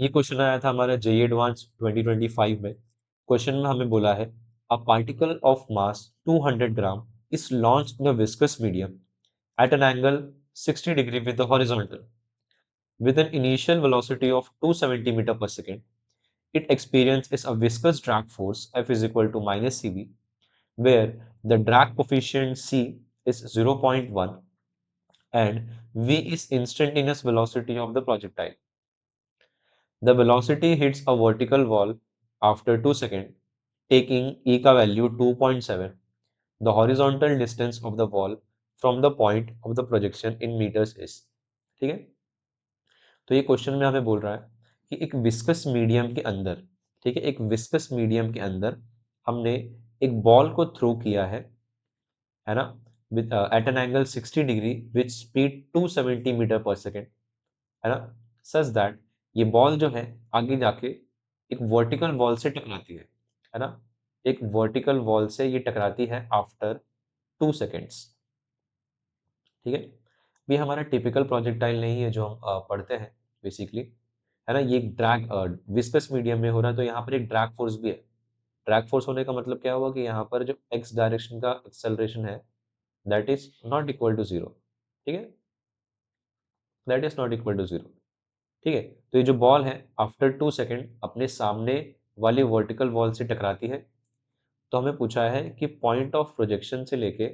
ये क्वेश्चन आया था हमारा जेईई एडवांस 2025 में। क्वेश्चन में हमें बोला है a particle of mass 200 gram is launch in a viscous medium at an angle 60 degree with the horizontal with an initial velocity of 270 meter per second. It experiences a viscous drag force F is equal to minus CV, where the drag coefficient C is 0.1 and V is instantaneous velocity of the projectile. The velocity hits a vertical wall after 2 seconds, taking E का value 2.7. The horizontal distance of the wall from the point of the projection in meters is. ठीक है, तो ये question में हमें बोल रहा है कि एक विस्कस मीडियम के अंदर, ठीक है, एक विस्कस मीडियम के अंदर हमने एक बॉल को थ्रो किया है ना, with at an angle 60 degree with speed 270 metre per second, है ना, सच दैट ये बॉल जो है आगे जाके एक वर्टिकल वॉल से टकराती है ना, एक वर्टिकल वॉल से ये टकराती है आफ्टर 2 सेकेंड्स। ठीक है, ये हमारा टिपिकल प्रोजेक्टाइल नहीं है जो हम पढ़ते हैं बेसिकली, है ना, ये ड्रैग विस्कस मीडियम में हो रहा है, तो यहाँ पर एक ड्रैग फोर्स भी है। ड्रैग फोर्स होने का मतलब क्या हुआ कि यहाँ पर जो एक्स डायरेक्शन का एक्सेलरेशन है that is not equal to zero. ठीक है, that is not equal to zero. ठीक है, तो ये जो बॉल है आफ्टर 2 सेकेंड अपने सामने वाली वर्टिकल वॉल से टकराती है। तो हमें पूछा है कि पॉइंट ऑफ प्रोजेक्शन से लेके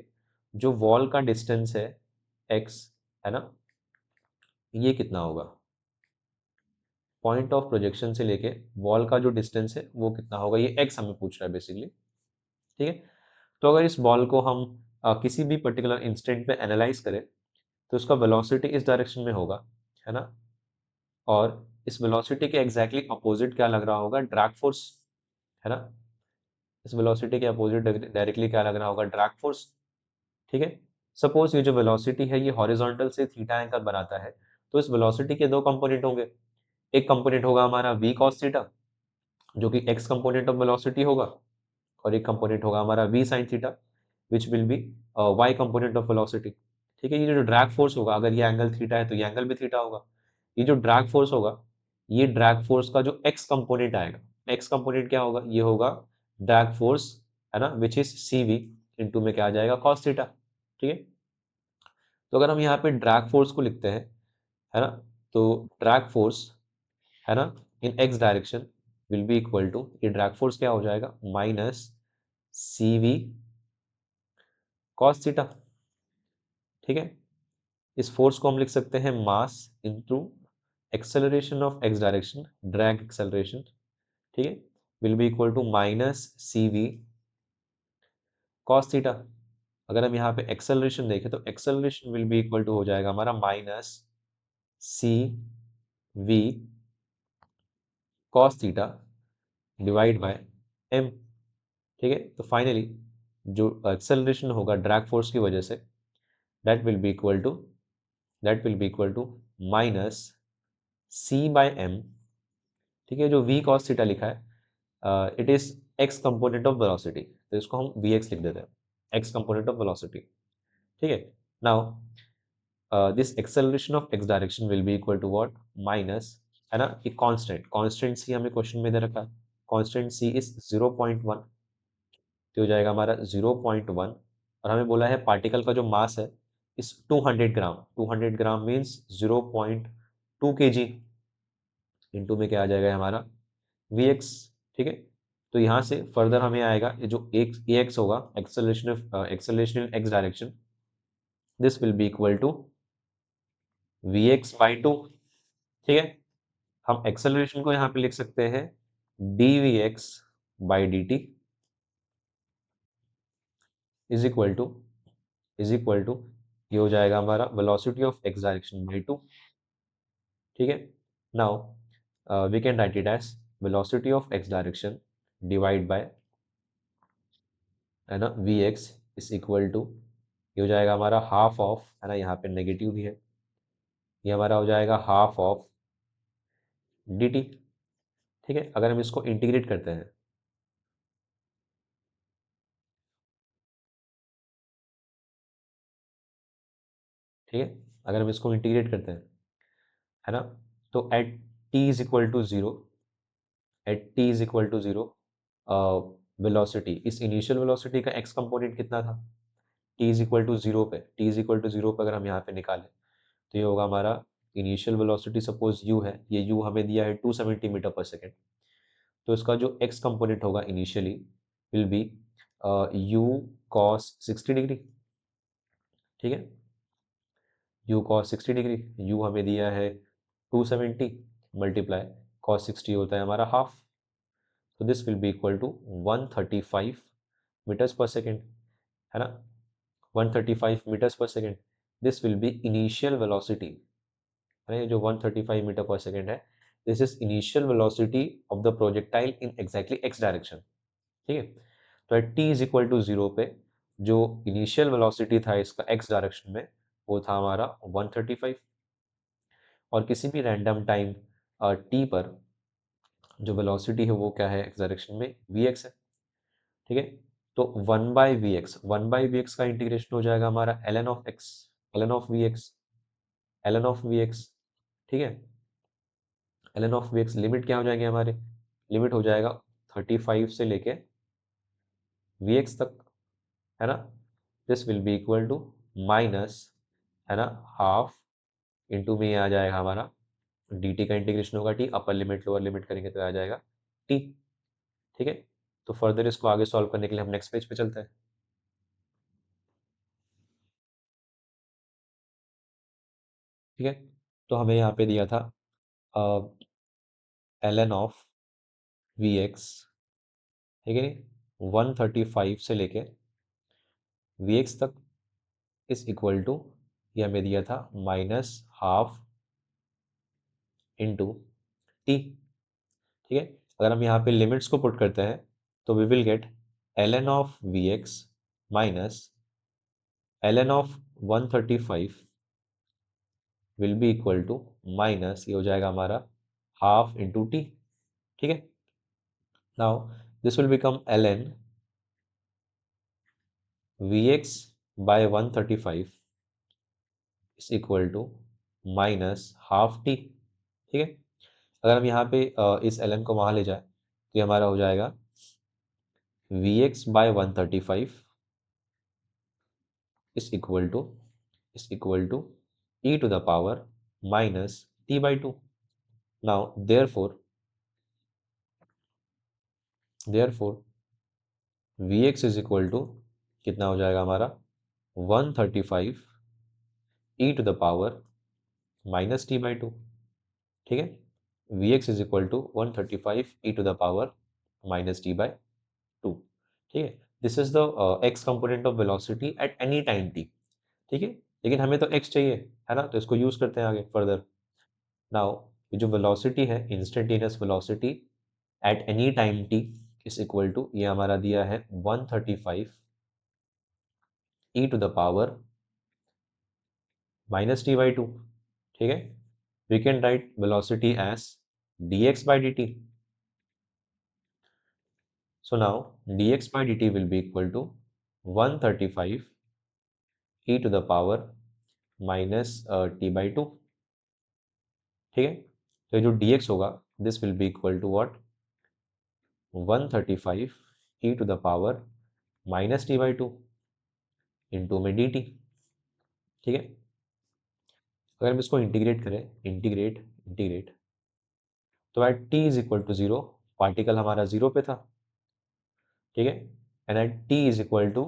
जो वॉल का डिस्टेंस है एक्स, है ना, ये कितना होगा। पॉइंट ऑफ प्रोजेक्शन से लेके वॉल का जो डिस्टेंस है वो कितना होगा, ये एक्स हमें पूछ रहा है बेसिकली। ठीक है, तो अगर इस बॉल को हम किसी भी पर्टिकुलर इंस्टेंट पे एनालाइज करें तो उसका वेलोसिटी इस डायरेक्शन में होगा, है ना, और इस वेलोसिटी के एग्जैक्टली अपोजिट क्या लग रहा होगा, ड्रैग फोर्स, है ना, इस वेलोसिटी के अपोजिट डायरेक्टली क्या लग रहा होगा, ड्रैग फोर्स। ठीक है, सपोज ये जो वेलोसिटी है ये हॉरिजॉन्टल से थीटा एंगल बनाता है, तो इस वेलोसिटी के दो कंपोनेंट होंगे। एक कंपोनेंट होगा हमारा v cos थीटा जो कि x कंपोनेंट ऑफ वेलोसिटी होगा, और एक कंपोनेंट होगा हमारा v sin theta which will B y component of velocity. ठीक है, ये जो ड्रैग फोर्स होगा, अगर ये एंगल थीटा है तो ये एंगल भी थीटा होगा। ये जो ड्रैग फोर्स होगा, ये ड्रैग फोर्स का जो x कंपोनेंट आएगा, x कंपोनेंट क्या होगा, ये होगा ड्रैग फोर्स, है ना, विच इज CV इनटू में क्या आ जाएगा, cos थीटा। ठीक है, तो अगर हम यहाँ पे ड्रैग फोर्स को लिखते हैं, है ना, तो ड्रैग फोर्स, है ना, in X direction will be equal to, ये ड्रैग फोर्स क्या हो जाएगा, माइनस CV cos थीटा। ठीक है, इस फोर्स को हम लिख सकते हैं mass into acceleration of x direction, drag acceleration. ठीक है, will be equal to minus CV cos theta. अगर हम यहाँ पे एक्सेलरेशन देखें तो acceleration will be equal to हो जाएगा हमारा minus CV cos theta divide by m। ठीक है, तो फाइनली जो एक्सेलरेशन होगा ड्रैग फोर्स की वजह से that will be equal to that will be equal to minus C/m। ठीक है, जो v cos थीटा लिखा है it is x component of velocity, तो इसको हम vx लिख देते हैं, x कंपोनेंट ऑफ वेलोसिटी। ठीक है, now this acceleration of x direction will be equal to what, minus, है ना, एक कांस्टेंट c हमें क्वेश्चन में दे रखा है, कांस्टेंट c इज 0.1, तो हो जाएगा हमारा 0.1, और हमें बोला है पार्टिकल का जो मास है इस 200 ग्राम, 200 ग्राम मीन्स 0.2 kg, इनटू में क्या आ जाएगा हमारा Vx। ठीक है, तो यहाँ से फर्दर हमें आएगा ये जो Ax होगा, acceleration in x direction, this will be equal to Vx/2। ठीक है, हम एक्सेलरेशन को यहाँ पे लिख सकते हैं dVx/dt इज इक्वल टू ये हो जाएगा हमारा velocity of x direction by 2। ठीक है, now we can write it as velocity of x direction divide by, है ना, Vx इज इक्वल टू, ये हो जाएगा हमारा हाफ ऑफ, है ना, यहाँ पे नेगेटिव भी है, ये हमारा हो जाएगा हाफ ऑफ dt। ठीक है, अगर हम इसको इंटीग्रेट करते हैं, ठीक है, अगर हम इसको इंटीग्रेट करते हैं, है ना, तो at t is equal to 0, at t is equal to 0, velocity, इस इनिशियल वेलोसिटी का x कंपोनेंट कितना था? t is equal to 0 पे, t is equal to 0 पे अगर हम यहाँ पे निकालें तो ये होगा हमारा इनिशियल वेलोसिटी, सपोज u है, ये u हमें दिया है 270 मीटर पर सेकेंड, तो इसका जो x कंपोनेंट होगा initially will be u cos 60 degree, ठीक है, u cos 60 डिग्री, u हमें दिया है 270 मल्टीप्लाई cos 60 होता है हमारा हाफ, तो this will be equal to 135 metres per second, है ना, 135 metres per second, this will be initial velocity, है ना, ये जो 135 मीटर पर सेकेंड है, this is initial velocity of the projectile in exactly x direction, ठीक है। तो at t is equal to 0 पे जो इनिशियल वेलोसिटी था इसका एक्स डायरेक्शन में वो था हमारा 135, और किसी भी रैंडम टाइम t पर जो वेलोसिटी है वो क्या है एक्स डायरेक्शन में, vx है, ठीक है। तो 1/vx का इंटीग्रेशन हो जाएगा हमारा ln of x, ln of vx, ln of vx, ठीक है। ln ऑफ vx लिमिट क्या हो जाएगी हमारे, लिमिट हो जाएगा 35 से लेके vx तक, है ना, this will be equal to minus, है ना, हाफ इंटू में ये आ जाएगा हमारा dt का इंटीग्रेशन होगा t, upper limit lower limit करेंगे तो आ जाएगा t, ठीक है। तो फर्दर इसको आगे सॉल्व करने के लिए हम नेक्स्ट पेज पे चलते हैं, ठीक है। तो हमें यहाँ पे दिया था ln ऑफ vx, ठीक है नहीं, 135 से लेके vx तक इज इक्वल टू, ये हमें दिया था माइनस हाफ इंटू टी, ठीक है। अगर हम यहाँ पे लिमिट्स को पुट करते हैं तो we will get ln of vx minus ln of 135 will be equal to minus, ये हो जाएगा हमारा हाफ इंटू टी, ठीक है। Now this will become ln vx by 135 is equal to minus half t, ठीक है। अगर हम यहाँ पे इस ln को वहाँ ले जाए तो ये हमारा हो जाएगा vx by 135 is equal to e to the power minus t by two. Now therefore vx is equal to कितना हो जाएगा हमारा 135 e to the power minus t by two, ठीक है। vx is equal to 135 e to the power minus t by two, ठीक है। This is the x component of velocity at any time t, ठीक है। लेकिन हमें तो x चाहिए, है ना, तो इसको यूज करते हैं आगे फर्दर। नाउ ये जो वेलोसिटी है instantaneous velocity at any time t is equal to, ये हमारा दिया है 135 e to the power minus t by two, ठीक है। We can write velocity as dx by dt. So now dx by dt will be equal to 135 e to the power minus t by two, ठीक है। तो ये जो dx होगा this will be equal to what, 135 e to the power minus t by two into में dt, ठीक है। अगर हम इसको इंटीग्रेट करें, इंटीग्रेट तो at t is equal to 0 particle हमारा 0 पे था, ठीक है। And at t is equal to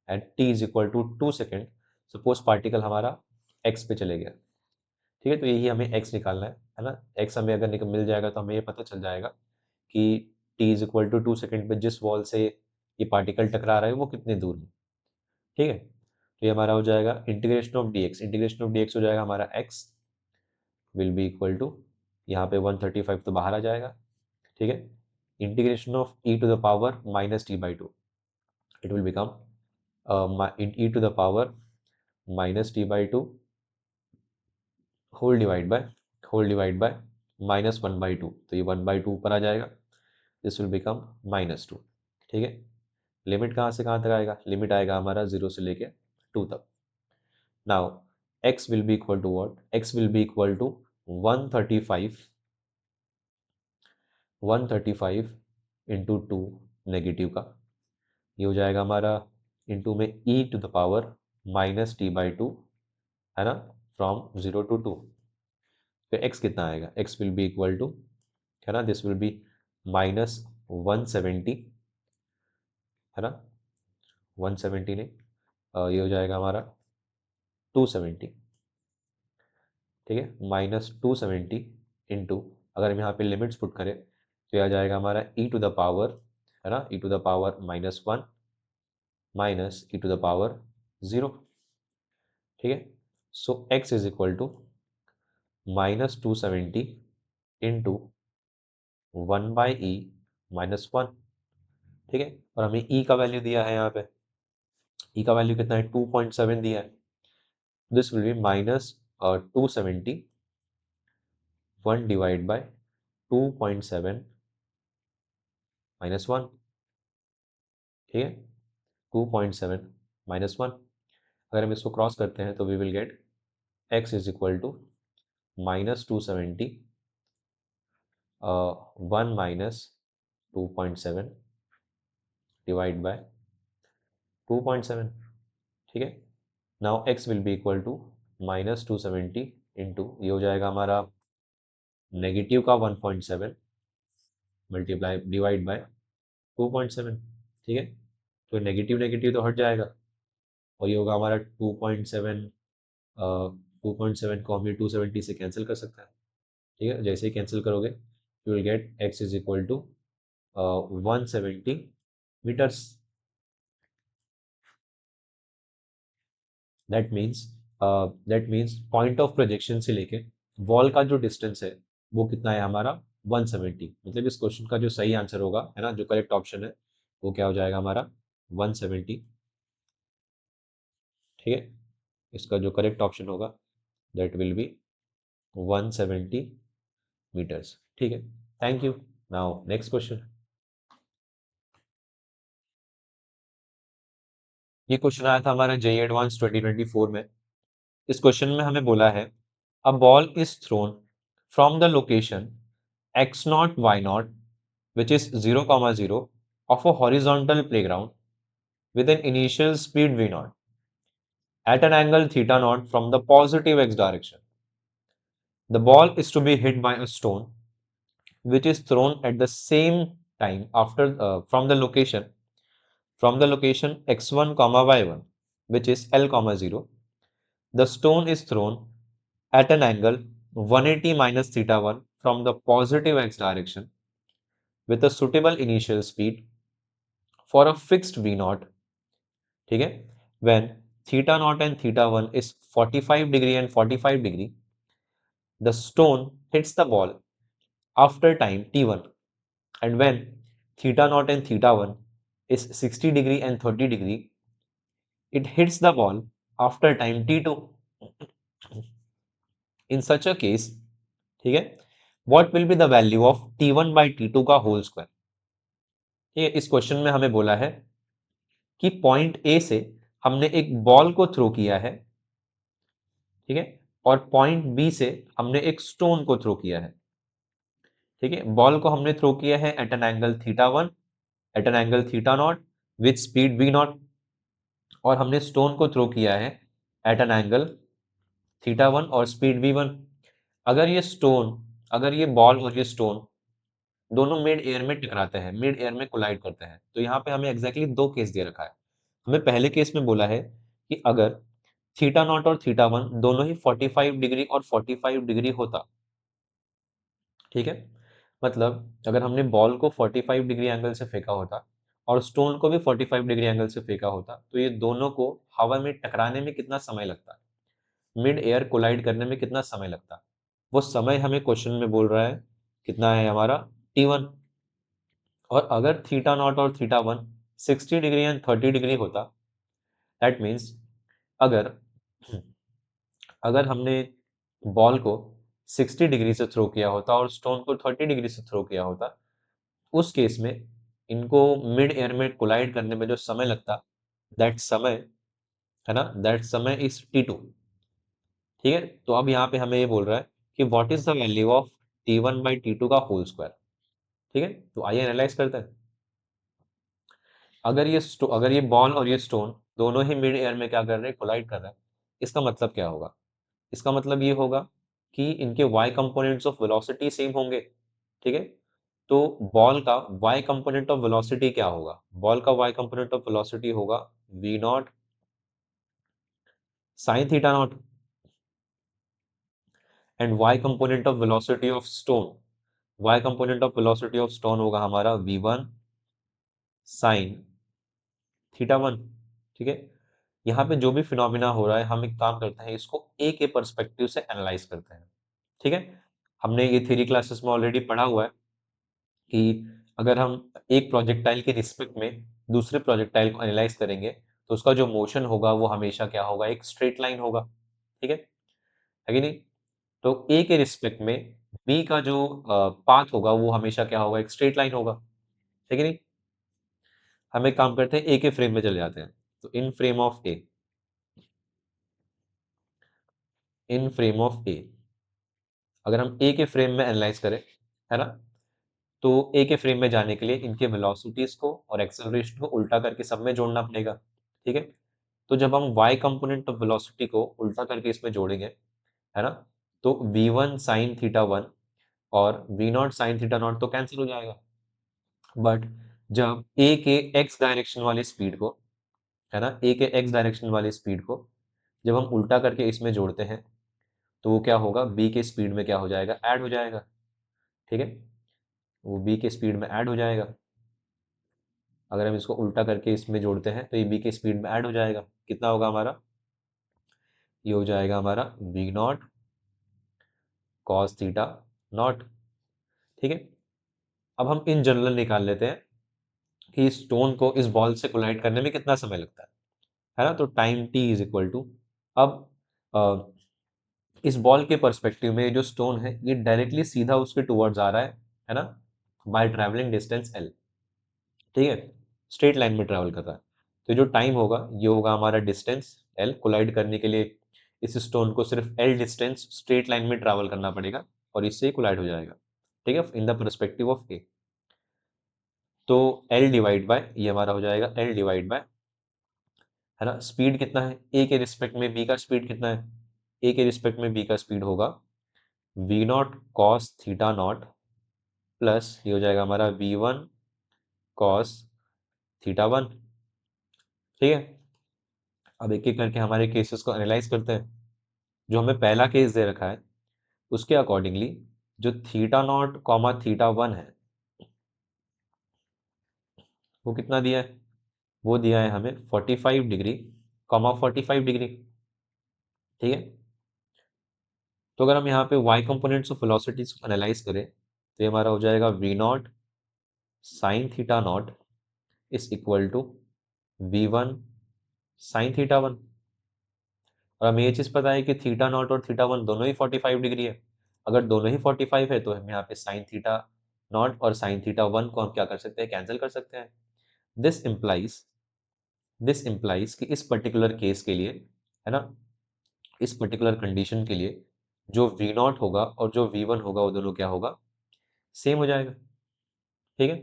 at t is equal to 2 second suppose particle हमारा x पे चले गया, ठीक है। तो यही हमें x निकालना है ना। x हमें अगर मिल जाएगा तो हमें ये पता चल जाएगा कि t is equal to 2 second पे जिस वॉल से ये पार्टिकल टकरा रहा है वो कितने दूर है, ठीक है। तो ये हमारा हो जाएगा इंटीग्रेशन ऑफ dx हो जाएगा हमारा x will be equal to, यहाँ पे 135 तो बाहर आ जाएगा, ठीक है। Integration of e to the power minus t by two, it will become e to the power minus t by two whole divide by minus 1/2, तो ये 1/2 ऊपर आ जाएगा, दिस विल बिकम माइनस 2, ठीक है। लिमिट कहाँ से कहाँ तक आएगा, लिमिट आएगा हमारा 0 से लेके 2 तक। Now x will be equal to what, x will be equal to 135 into 2 negative का, ये हो जाएगा हमारा इंटू में e⁻−t/2, है ना, फ्रॉम 0 to 2। फिर x कितना आएगा, x will be equal to, है ना, दिस विल बी -170, है ना, 170 नहीं, ये हो जाएगा हमारा 270, ठीक है, -270 इंटू, अगर हम यहाँ पे लिमिट्स पुट करें तो यह आ जाएगा हमारा e⁻, है ना, e⁻−1 माइनस e⁻0, ठीक है। So x is equal to -270 into 1/e−1, ठीक है। और हमें e का वैल्यू दिया है, यहाँ पे e का वैल्यू कितना है, 2.7 दिया है। This will B -270 1 divide by 2.7 -1, ठीक है, 2.7 -1। अगर हम इसको क्रॉस करते हैं तो we will get x is equal to -270 1 minus 2.7 divide by 2.7, ठीक है। Now x will be equal to -270 into, ये हो जाएगा हमारा नेगेटिव का 1.7 मल्टीप्लाई डिवाइड बाय 2.7, ठीक है। तो नेगेटिव नेगेटिव तो हट जाएगा, और ये होगा हमारा 2.7, 2.7 को हम ये 270 से कैंसिल कर सकते हैं, ठीक है। जैसे ही कैंसिल करोगे you will get x is equal to 170 metres. That means point of projection से लेके वॉल का जो डिस्टेंस है वो कितना है हमारा, 170। मतलब इस क्वेश्चन का जो सही आंसर होगा, है ना, जो करेक्ट ऑप्शन है वो क्या हो जाएगा हमारा, 170, ठीक है। इसका जो करेक्ट ऑप्शन होगा दैट विल बी 170 मीटर्स, ठीक है। Thank you. Now next question. ये क्वेश्चन आया था हमारा जेईई एडवांस 2024 में। इस क्वेश्चन में हमें बोला है a ball is throne from the location x0 y0 which is 0, 0 of a horizontal playground with an initial speed v0 at an angle theta naught from the positive x direction. The ball is to be hit by a stone which is thrown at the same time after from the location x1, y1 which is L, 0. The stone is thrown at an angle 180 minus theta 1 from the positive x direction with a suitable initial speed for a fixed v naught, ठीक है, when theta naught and theta 1 is 45 degree and 45 degree, the stone hits the ball after time t1, and when theta naught and theta 1 is 60 degree and 30 degree, it hits the ball after time t2। In such a case, ठीक है, what will be the value of t1 by t2 का whole square. ठीक है, इस question में हमें बोला है कि पॉइंट ए से हमने एक बॉल को थ्रो किया है, ठीक है, और पॉइंट बी से हमने एक स्टोन को थ्रो किया है, ठीक है। बॉल को हमने थ्रो किया है at an angle theta 1, at an angle theta not with speed v not, और हमने स्टोन को थ्रो किया है एट एन एंगल थीटा 1 और स्पीड वी 1। अगर ये बॉल और ये स्टोन दोनों मिड एयर में टकराते हैं, मिड एयर में कोलाइड करते हैं, तो यहाँ पे हमें एग्जैक्टली दो केस दे रखा है। हमें पहले केस में बोला है कि अगर थीटा नॉट और थीटा 1 दोनों ही 45 डिग्री और 45 डिग्री होता, ठीक है, मतलब अगर हमने बॉल को 45 डिग्री एंगल से फेंका होता और स्टोन को भी 45 डिग्री एंगल से फेंका होता, तो ये दोनों को हवा में टकराने में कितना समय लगता, मिड एयर कोलाइड करने में कितना समय लगता, वो समय हमें क्वेश्चन में बोल रहा है कितना है हमारा, t1। और अगर थीटा नॉट और थीटा 1 60 डिग्री एंड 30 डिग्री होता, दैट मीन्स अगर अगर हमने बॉल को 60 डिग्री से थ्रो किया होता और स्टोन को 30 डिग्री से थ्रो किया होता, उस केस में इनको मिड एयर में कोलाइड करने में जो समय लगता, दैट समय, है ना, दैट समय इज t2, ठीक है। तो अब यहाँ पे हमें ये बोल रहा है कि what is the value of T1/T2 का होल स्क्वायर। ठीक है, तो आइए एनालाइज करते हैं। अगर ये बॉल और ये स्टोन दोनों ही मिड एयर में क्या कर रहे हैं, कोलाइड कर रहे हैं, इसका मतलब क्या होगा? इसका मतलब ये होगा कि इनके y components of velocity same होंगे। ठीक है, तो बॉल का y कंपोनेंट ऑफ वेलोसिटी क्या होगा? बॉल का y कंपोनेंट ऑफ वेलोसिटी होगा v not sine theta not, and y component of velocity of stone, y component of velocity of stone होगा हमारा v1 साइन थीटा वन। ठीक है, यहाँ पे जो भी फिनोमिना हो रहा है, हम एक काम करते हैं, इसको ए के पर्सपेक्टिव से एनालाइज करते हैं। ठीक है, हमने ये थ्योरी क्लासेस में ऑलरेडी पढ़ा हुआ है कि अगर हम एक प्रोजेक्टाइल के रिस्पेक्ट में दूसरे प्रोजेक्टाइल को एनालाइज करेंगे, तो उसका जो मोशन होगा वो हमेशा क्या होगा, एक स्ट्रेट लाइन होगा। ठीक है कि नहीं? तो ए के रिस्पेक्ट में बी का जो पाथ होगा वो हमेशा क्या होगा, एक स्ट्रेट लाइन होगा। ठीक है नहीं? हम एक काम करते हैं, ए के फ्रेम में चले जाते हैं। तो in frame of A, in frame of A, अगर हम ए के फ्रेम में एनालाइज करें, है ना, तो ए के फ्रेम में जाने के लिए इनके वेलोसिटीज को और एक्सेलरेशन को उल्टा करके सब में जोड़ना पड़ेगा। ठीक है, तो जब हम y कंपोनेंट ऑफ वेलोसिटी को उल्टा करके इसमें जोड़ेंगे, है ना, तो v1 साइन थीटा वन और v not sine theta not तो कैंसिल हो जाएगा। बट जब a के x डायरेक्शन वाली स्पीड को, है ना, a के x डायरेक्शन वाली स्पीड को जब हम उल्टा करके इसमें जोड़ते हैं, तो वो क्या होगा, b के स्पीड में क्या हो जाएगा, ऐड हो जाएगा। ठीक है, वो b के स्पीड में ऐड हो जाएगा। अगर हम इसको उल्टा करके इसमें जोड़ते हैं तो ये b के स्पीड में ऐड हो जाएगा। कितना होगा हमारा, ये हो जाएगा हमारा v not cos theta not. ठीक है, अब हम इन जनरल निकाल लेते हैं कि स्टोन को इस बॉल से कोलाइड करने में कितना समय लगता है ना, तो time t is equal to, अब अ, इस बॉल के पर्सपेक्टिव में जो स्टोन है ये डायरेक्टली सीधा उसके टुवर्ड्स आ रहा है ना, बाय ट्रैवलिंग डिस्टेंस l। ठीक है, स्ट्रेट लाइन में ट्रैवल कर रहा है, तो जो टाइम होगा ये होगा हमारा डिस्टेंस l, कोलाइड करने के लिए इस स्टोन को सिर्फ l डिस्टेंस स्ट्रेट लाइन में ट्रैवल करना पड़ेगा और इससे ही कोलाइड हो जाएगा। ठीक है, in the perspective of a, तो l डिवाइड बाय, ये हमारा हो जाएगा l डिवाइड बाय, है ना, स्पीड कितना है a के रिस्पेक्ट में, b का स्पीड कितना है, a के रिस्पेक्ट में b का स्पीड होगा v not cos theta not plus ये हो जाएगा हमारा v1 कॉस थीटा वन। ठीक है, अब एक एक करके हमारे केसेस को एनालाइज करते हैं। जो हमें पहला केस दे रखा है उसके अकॉर्डिंगली जो theta naught comma theta one है वो कितना दिया है, वो दिया है हमें 45 डिग्री कॉमा 45 डिग्री। ठीक है, तो अगर हम यहाँ पे y कंपोनेंट्स ऑफ वेलोसिटीज को एनालाइज करें तो ये हमारा हो जाएगा v not sine theta not is equal to v1 sine theta one. और हमें ये चीज़ पता है कि थीटा नॉट और थीटा वन दोनों ही 45 डिग्री है। अगर दोनों ही 45 है तो हम यहाँ पे साइन थीटा नॉट और साइन थीटा वन को हम क्या कर सकते हैं, कैंसिल कर सकते हैं। दिस इम्प्लाइज दिस इम्प्लाइज कि इस पर्टिकुलर केस के लिए, है ना, इस पर्टिकुलर कंडीशन के लिए जो वी नॉट होगा और जो वी वन होगा वो दोनों क्या होगा, सेम हो जाएगा। ठीक है,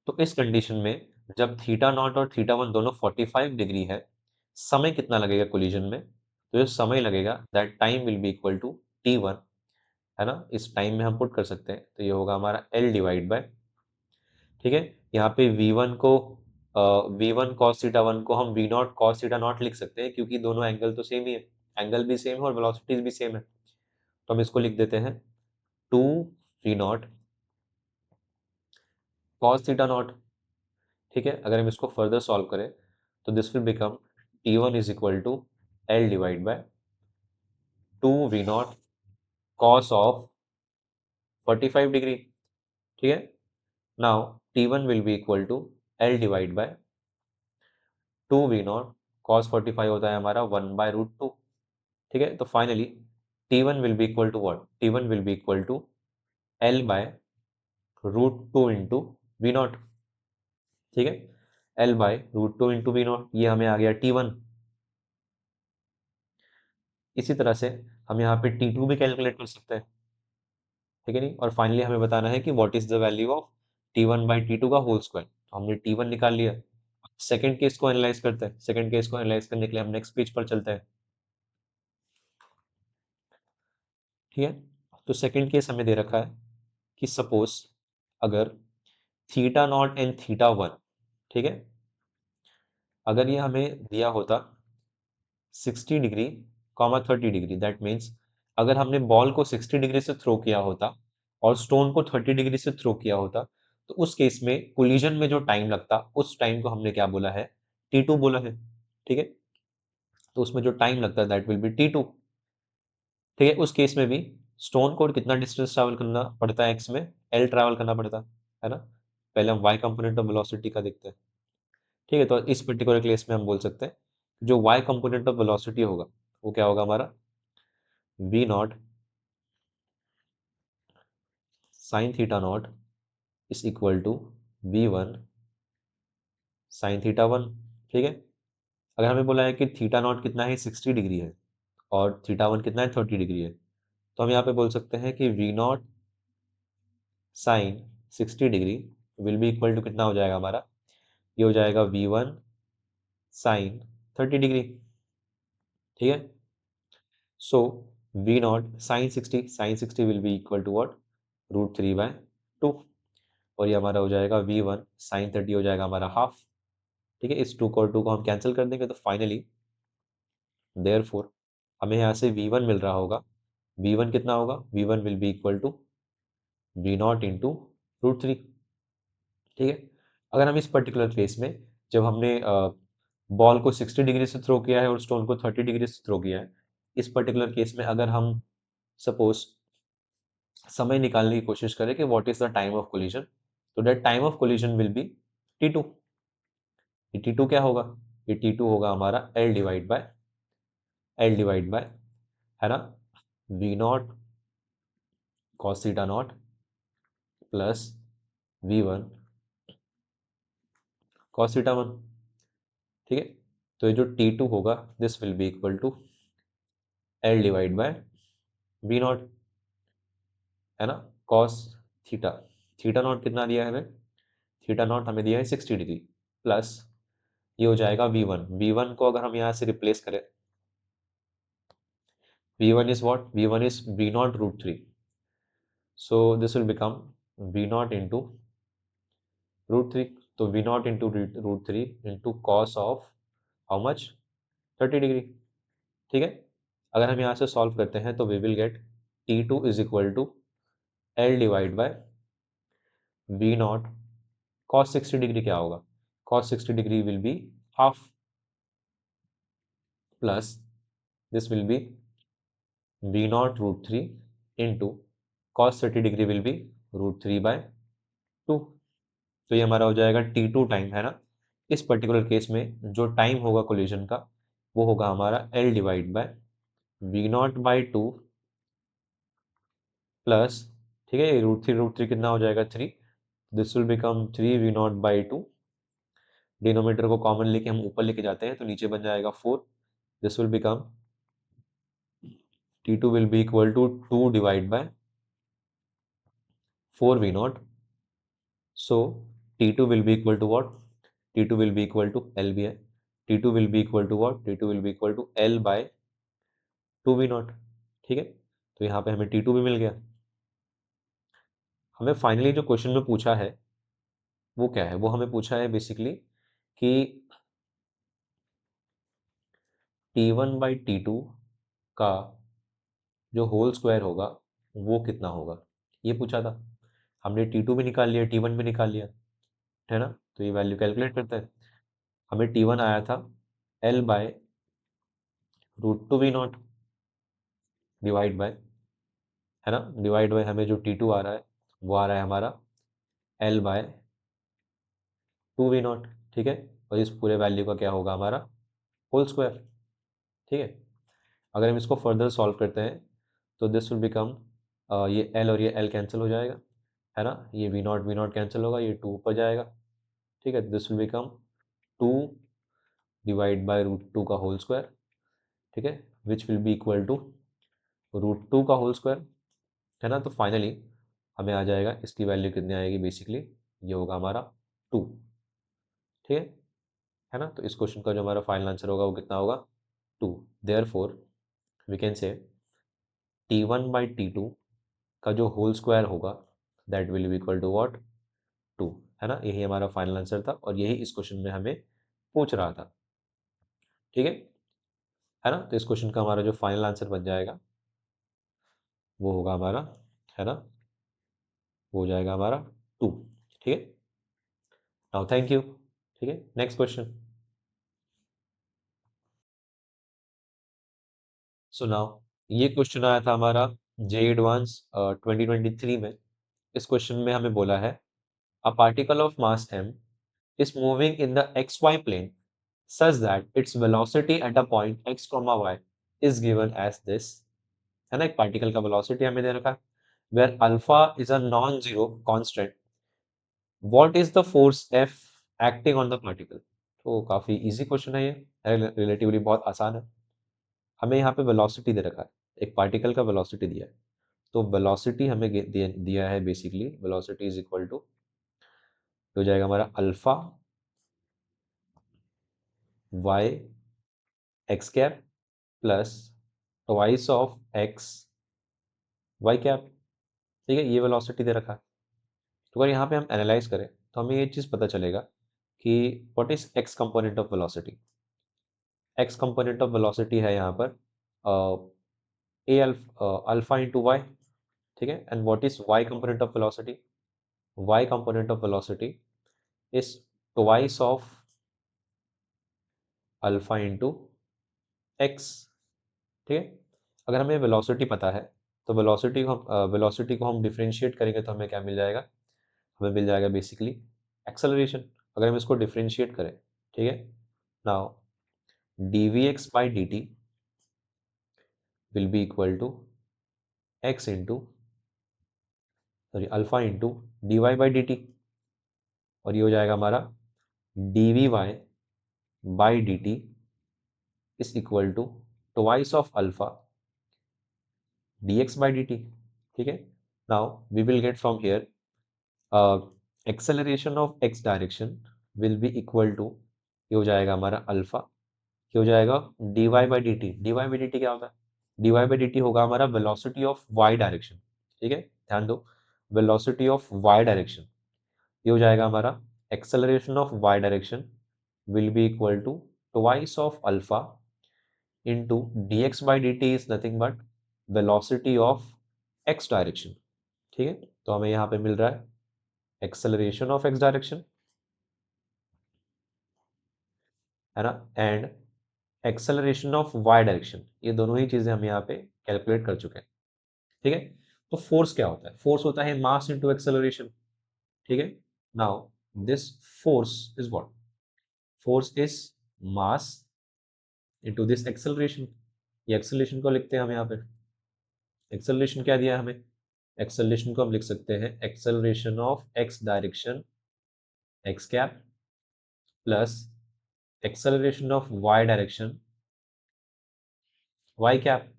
तो इस कंडीशन में जब थीटा नॉट और थीटा वन दोनों 45 डिग्री है, समय कितना लगेगा कोलिजन में, तो जो समय लगेगा that time will be equal to t1, है ना, इस टाइम में हम पुट कर सकते हैं, तो ये होगा हमारा l डिवाइड बाय, ठीक है, यहाँ पे v1 को v1 cos थीटा वन को हम v not cos theta not लिख सकते हैं क्योंकि दोनों एंगल तो सेम ही है, एंगल भी सेम है और वेलोसिटीज भी सेम है, तो हम इसको लिख देते हैं 2 v not cos theta not. ठीक है, अगर हम इसको फर्दर सॉल्व करें तो this will become t1 is equal to l divide by 2 v not cos of 45 degree. ठीक है, now t1 will be equal to l divide by 2 v not cos 45 होता है हमारा 1 बाय रूट टू। ठीक है, तो finally t1 will be equal to what, t1 will be equal to l by root two into v not. ठीक है, l by root two into v not, ये हमें आ गया t1। इसी तरह से हम यहाँ पे t2 भी कैलकुलेट कर सकते हैं। ठीक है नहीं। और फाइनली हमें बताना है कि what is the value of T1/T2 का होल स्क्वायर। तो हमने T1 निकाल लिया। सेकंड केस को एनालाइज करते हैं। सेकंड केस को एनालाइज करने के लिए हम नेक्स्ट पेज पर चलते हैं। ठीक है, तो सेकंड केस हमें दे रखा है कि सपोज अगर theta naught and theta one, ठीक है, अगर ये हमें दिया होता 60 degree comma 30 degree, that means अगर हमने बॉल को 60 डिग्री से थ्रो किया होता और स्टोन को 30 डिग्री से थ्रो किया होता, तो उस केस में कोलिजन में जो टाइम लगता उस टाइम को हमने क्या बोला है, T2 बोला है। ठीक है, तो उसमें जो टाइम लगता है दैट विल बी T2। ठीक है, उस केस में भी स्टोन को कितना डिस्टेंस ट्रैवल करना पड़ता है, एक्स में एल ट्रैवल करना पड़ता है ना। पहले हम वाई कंपोनेंट ऑफ वेलोसिटी का देखते हैं। ठीक है, तो इस पर्टिकुलर केस में हम बोल सकते हैं जो वाई कंपोनेंट ऑफ वेलोसिटी होगा वो क्या होगा हमारा, v not sine theta not is equal to V1 sine theta one. ठीक है, अगर हमें बोला है कि थीटा नॉट कितना है, 60 डिग्री है, और थीटा वन कितना है, 30 डिग्री है, तो हम यहाँ पे बोल सकते हैं कि v not sine 60 degree will be equal to कितना हो जाएगा हमारा, ये हो जाएगा V1 साइन 30 डिग्री। ठीक है, so v not sine sixty will be equal to what, √3/2। और ये हमारा हो जाएगा V1 साइन 30 हो जाएगा हमारा हाफ। ठीक है, इस 2 और 2 को हम कैंसिल कर देंगे, तो फाइनली देयरफॉर हमें यहाँ से V1 मिल रहा होगा। V1 कितना होगा, V1 will be equal to V not into √3। ठीक है, अगर हम इस पर्टिकुलर केस में जब हमने बॉल को 60 डिग्री से थ्रो किया है और स्टोन को 30 डिग्री से थ्रो किया है, इस पर्टिकुलर केस में अगर हम सपोज समय निकालने की कोशिश करें कि what is the time of collision, तो that time of collision will be T2। ये T2 क्या होगा, ये T2 होगा हमारा L डिवाइड बाय है ना, V not cos theta not plus V1 cos theta one. ठीक है, तो ये जो T2 होगा this will be equal to L/V0 है ना, कॉस थीटा, थीटा नॉट कितना दिया है हमें, थीटा नॉट हमें दिया है 60 डिग्री, प्लस ये हो जाएगा V1 को अगर हम यहाँ से रिप्लेस करें, V1 is what, V1 is V0 √3, so this will become V0 into √3, तो V0 into √3 into cos of how much, 30 degree. ठीक है, अगर हम यहाँ से सॉल्व करते हैं तो we will get T2 is equal to L/V0 cos 60 degree क्या होगा, cos 60 degree will be half, plus this will be V0 √3 into cos 30 degree will be √3/2। तो ये हमारा हो जाएगा T2 टाइम है ना। इस पर्टिकुलर केस में जो टाइम होगा कोलिजन का वो होगा हमारा L/V0/2 प्लस, ठीक है, √3 कितना हो जाएगा 3, this will become 3V0/2। Denominator को कॉमन लेके हम ऊपर लेके जाते हैं तो नीचे बन जाएगा 4, this will become T2 will be equal to 2/4V0, so T2 will be equal to what, T2 will be equal to L भी है, T2 will be equal to what, T2 will be equal to L/2V0। ठीक है, तो यहाँ पे हमें T2 भी मिल गया। हमें फाइनली जो क्वेश्चन में पूछा है वो क्या है, वो हमें पूछा है बेसिकली कि T1/T2 का जो होल स्क्वायर होगा वो कितना होगा, ये पूछा था। हमने T2 भी निकाल लिया, T1 भी निकाल लिया है ना, तो ये वैल्यू कैलकुलेट करते हैं। हमें T1 आया था L/√2V0 डिवाइड बाय है ना, डिवाइड बाय हमें जो T2 आ रहा है वो आ रहा है हमारा L/2V0। ठीक है, और इस पूरे वैल्यू का क्या होगा हमारा होल स्क्वायर। ठीक है, अगर हम इसको फर्दर सॉल्व करते हैं तो दिस विल बिकम, ये L और ये L कैंसिल हो जाएगा है ना, ये V0 कैंसिल होगा, ये 2 ऊपर जाएगा। ठीक है, this will become 2 divide by √2 का होल स्क्वायर। ठीक है, which will be equal to √2 का होल स्क्वायर है ना। तो फाइनली हमें आ जाएगा, इसकी वैल्यू कितनी आएगी, बेसिकली ये होगा हमारा 2। ठीक है ना। तो इस क्वेश्चन का जो हमारा फाइनल आंसर होगा वो कितना होगा, 2। देयरफॉर वी कैन से T1/T2 का जो होल स्क्वायर होगा that will be equal to what, 2। है ना। यही हमारा फाइनल आंसर था और यही इस क्वेश्चन में हमें पूछ रहा था। ठीक है ना। तो इस क्वेश्चन का हमारा जो फाइनल आंसर बन जाएगा वो होगा हमारा, है ना, वो हो जाएगा हमारा 2। ठीक है। Now thank you. ठीक है, नेक्स्ट क्वेश्चन। सो नाउ ये क्वेश्चन आया था हमारा जे एडवांस 2023 में। इस क्वेश्चन में हमें बोला है a particle of mass m is moving in the xy plane such that its velocity at a point x, y is given as this। है ना, एक पार्टिकल का वेलोसिटी हमें दे रखा है where alpha is a non-zero constant, what is the force F acting on the particle। तो काफी easy question है ये, रिलेटिवली बहुत आसान है। हमें यहाँ पे वेलोसिटी दे रखा है, एक पार्टिकल का वेलोसिटी दिया है। तो वेलोसिटी हमें दिया है, basically velocity is equal to हो जाएगा हमारा alpha Y X cap plus twice of X Y cap. ठीक है, ये वेलोसिटी दे रखा है। तो अगर यहाँ पे हम एनालाइज करें तो हमें ये चीज़ पता चलेगा कि what is X component of velocity. X component of velocity है यहाँ पर ए अल्फा इंटू वाई। ठीक है, and what is Y component of velocity, Y component of velocity is twice of alpha into X. ठीक है, अगर हमें velocity पता है तो वेलोसिटी को हम डिफरेंशिएट करेंगे तो हमें क्या मिल जाएगा, हमें मिल जाएगा बेसिकली एक्सेलरेशन। अगर हम इसको डिफरेंशिएट करें, ठीक है, now D V X by D T will be equal to X into sorry alpha into D Y by D T, और ये हो जाएगा हमारा D V Y by D T is equal to twice of alpha D X by D T. ठीक है, now we will get from here acceleration of x direction will be equal to, ये हो जाएगा हमारा alpha, ये हो जाएगा D Y by D T. D Y by D T क्या होता है, D Y by D T होगा हमारा वेलोसिटी ऑफ वाई डायरेक्शन। ठीक है, ध्यान दो, वेलोसिटी ऑफ वाई डायरेक्शन, ये हो जाएगा हमारा acceleration of Y direction will be equal to twice of alpha into D X by D T is nothing but velocity of x direction. ठीक है, तो हमें यहाँ पे मिल रहा है एक्सेलरेशन ऑफ एक्स डायरेक्शन, है ना, and acceleration of Y direction, ये दोनों ही चीजें हम यहाँ पे कैलकुलेट कर चुके हैं। ठीक है, तो फोर्स क्या होता है, फोर्स होता है मास इनटू एक्सेलरेशन। ठीक है, now this force is what, force is mass into this acceleration. ये एक्सेलरेशन को लिखते हैं हम यहाँ पे, एक्सेलरेशन क्या दिया है हमें, एक्सेलरेशन को हम लिख सकते हैं acceleration of x direction X cap plus acceleration of Y direction Y cap.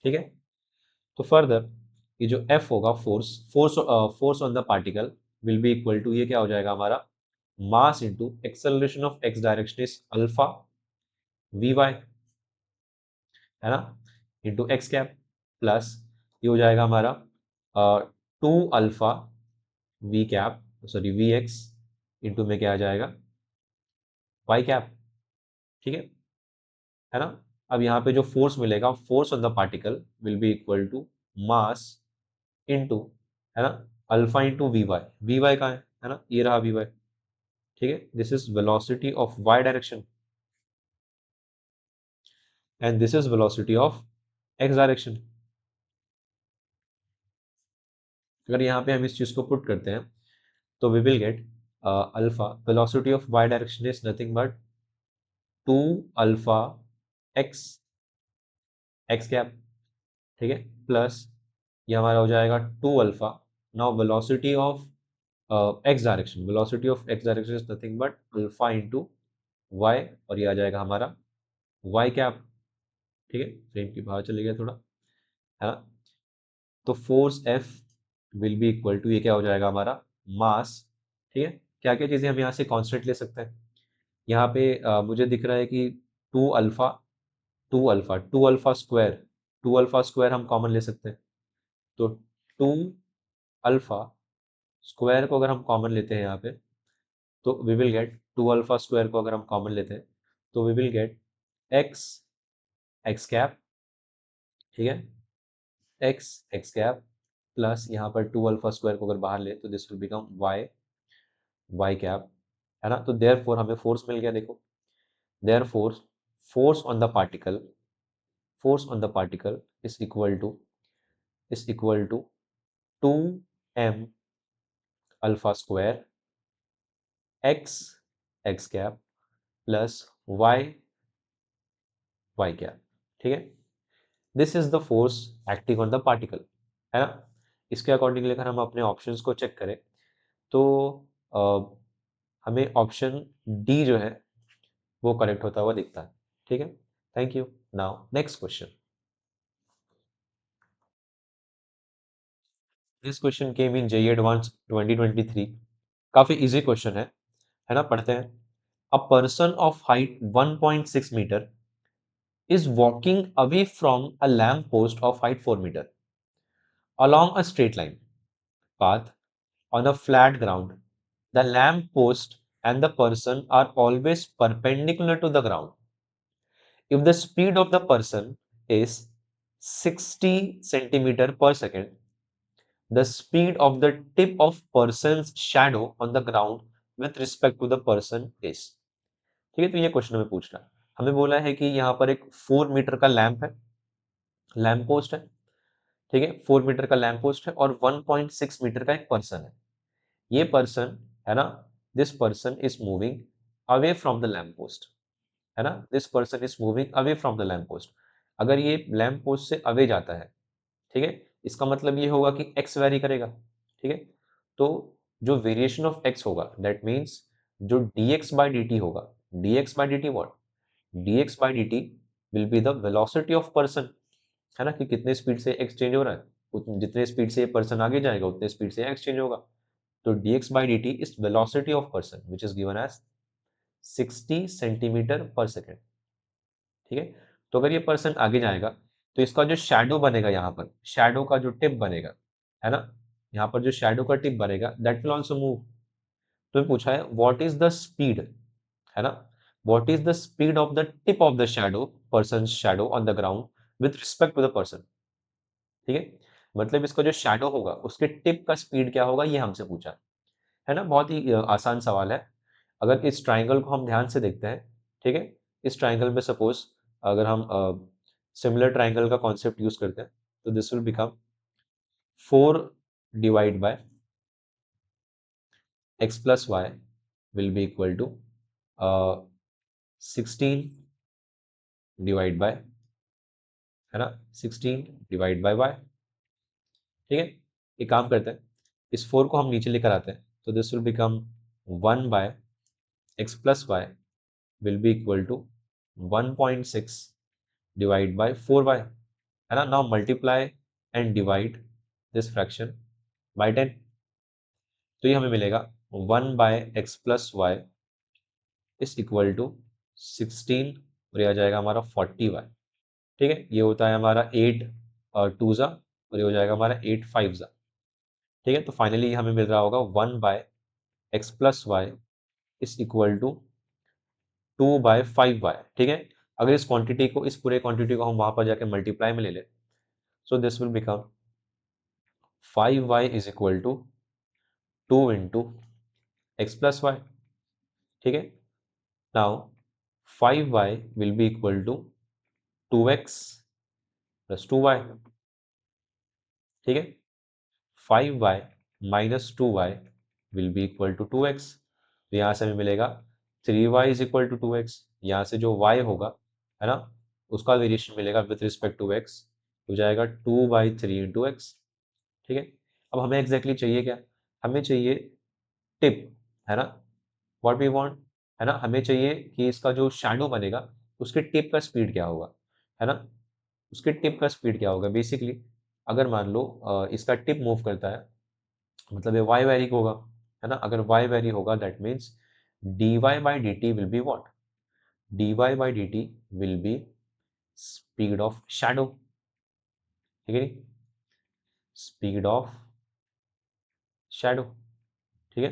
ठीक है, तो फर्दर ये जो F होगा force, force on the particle will be equal to, ये क्या हो जाएगा हमारा mass into acceleration of x direction is alpha V Y, है ना, इंटू एक्स कैप प्लस ये हो जाएगा हमारा 2 alpha V cap sorry V X into में क्या आ जाएगा वाई कैप। ठीक है ना। अब यहाँ पे जो फोर्स मिलेगा, force on the particle will be equal to mass into, है ना, alpha into V Y. V Y कहाँ है ना, ये रहा वी वाई। ठीक है, this is velocity of Y direction and this is velocity of x direction. अगर यहाँ पे हम इस चीज को पुट करते हैं तो we will get alpha, velocity of Y direction is nothing but 2 alpha X X cap. ठीक है, प्लस ये हमारा हो जाएगा 2 alpha. Now velocity of x direction, velocity of x direction is nothing but alpha into Y, और ये आ जाएगा हमारा वाई कैप। ठीक है, फ्रेम की बाहर चले गया थोड़ा, है ना। तो force F will be equal to, ये क्या हो जाएगा हमारा, मास। ठीक है, क्या क्या चीज़ें हम यहाँ से कांस्टेंट ले सकते हैं। यहाँ पे मुझे दिख रहा है कि two alpha, two alpha square, two alpha square हम कॉमन ले सकते हैं। तो टू अल्फा स्क्वायर को अगर हम कॉमन लेते हैं यहाँ पे, तो we will get, two alpha square को अगर हम कॉमन लेते हैं तो we will get X X cap. ठीक है, एक्स एक्स कैप प्लस यहाँ पर टू अल्फा स्क्वायर को अगर बाहर ले तो this will become Y Y cap, है ना। तो देयर फोर हमें फोर्स मिल गया, देखो, there force, force on the particle, force on the particle is equal to two M alpha square X X cap plus Y Y cap. ठीक है, this is the force acting on the particle, है ना। इसके accordingly अगर हम अपने options को check करें तो अ, हमें ऑप्शन डी जो है वो करेक्ट होता हुआ दिखता है। ठीक है, thank you. Now next question, this question came in JEE advance 2023। काफी इजी क्वेश्चन है ना, पढ़ते हैं। A person of height 1.6 metre is walking away from a lamp post of height 4 meter along a straight line path on a flat ground. The lamp post and the person are always perpendicular to the ground. If the speed of the person is 60 centimeter per second, the speed of the tip of person's shadow on the ground with respect to the person is। ठीक है, तो ये question हमें पूछ रहा है। हमें बोला है कि यहाँ पर एक 4 मीटर का लैंप है, लैंप पोस्ट है। ठीक है, 4 मीटर का लैंप पोस्ट है और 1.6 मीटर का एक पर्सन है। ये पर्सन, है ना, this person is moving away from the lamp post, है ना, this person is moving away from the lamp post. अगर ये लैंप पोस्ट से अवे जाता है, ठीक है, इसका मतलब ये होगा कि एक्स वेरी करेगा। ठीक है, तो जो वेरिएशन ऑफ एक्स होगा दैट मीन्स जो dx बाई डी टी होगा, dx by D T what, dx by D T will be the velocity of person, है ना, कि कितने स्पीड से एक्स चेंज हो रहा है, जितने स्पीड से ये पर्सन आगे जाएगा उतने स्पीड से एक्स चेंज होगा। तो dx by dt is velocity of person which is given as 60 centimetre per second. ठीक है, तो अगर ये पर्सन आगे जाएगा तो इसका जो शैडो बनेगा, यहाँ पर शैडो का जो टिप बनेगा, है ना, यहाँ पर जो शैडो का टिप बनेगा दैट विल ऑल्सो मूव। तो पूछा है व्हाट इज द स्पीड, है ना, what is the speed of the tip of the shadow, person shadow on the ground with respect to the person. ठीक है, मतलब इसका जो शैडो होगा उसके टिप का स्पीड क्या होगा, ये हमसे पूछा है ना। बहुत ही आसान सवाल है। अगर इस ट्राइंगल को हम ध्यान से देखते हैं, ठीक है, इस ट्राइंगल में सपोज अगर हम सिमिलर ट्राइंगल का कॉन्सेप्ट यूज करते हैं तो this will become 4 divide by X plus Y will be equal to 16 divide by, है ना, 16 डिवाइड बाय वाई। ठीक है, एक काम करते हैं, इस 4 को हम नीचे लेकर आते हैं तो this will become 1 by X plus Y will be equal to 1.6 divide by 4y, है ना। Now multiply and divide this fraction by 10, तो ये हमें मिलेगा 1 by X plus Y is equal to 16 और ये आ जाएगा हमारा 40y। ठीक है, ये होता है हमारा 8 टू ज़ा और ये हो जाएगा हमारा 8 5 ज़ा। ठीक है, तो फाइनली हमें मिल रहा होगा 1 by X plus Y is equal to 2 by 5y। ठीक है, अगर इस क्वांटिटी को, इस पूरे क्वांटिटी को हम वहां पर जाके मल्टीप्लाई में ले लें, so this will become 5y is equal to 2 into x plus y। ठीक है, now 5y will be equal to 2x plus 2y। ठीक है, 5y minus 2y will be equal to 2x। तो यहाँ से हमें मिलेगा 3y is equal to 2x। यहाँ से जो y होगा, है ना, उसका वेरिएशन मिलेगा विथ रिस्पेक्ट टू x, हो जाएगा 2/3 इंटू एक्स। ठीक है, अब हमें एग्जैक्टली चाहिए क्या, हमें चाहिए टिप, है ना, व्हाट वी वांट, है ना, हमें चाहिए कि इसका जो शैडो बनेगा उसके टिप का स्पीड क्या होगा, है ना, उसके टिप का स्पीड क्या होगा। बेसिकली अगर मान लो इसका टिप मूव करता है मतलब ये y वेरी होगा, है ना। अगर y वेरी होगा that means dy by dt will be what, dy by dt will be speed of shadow, ठीक है, स्पीड ऑफ शैडो, ठीक है,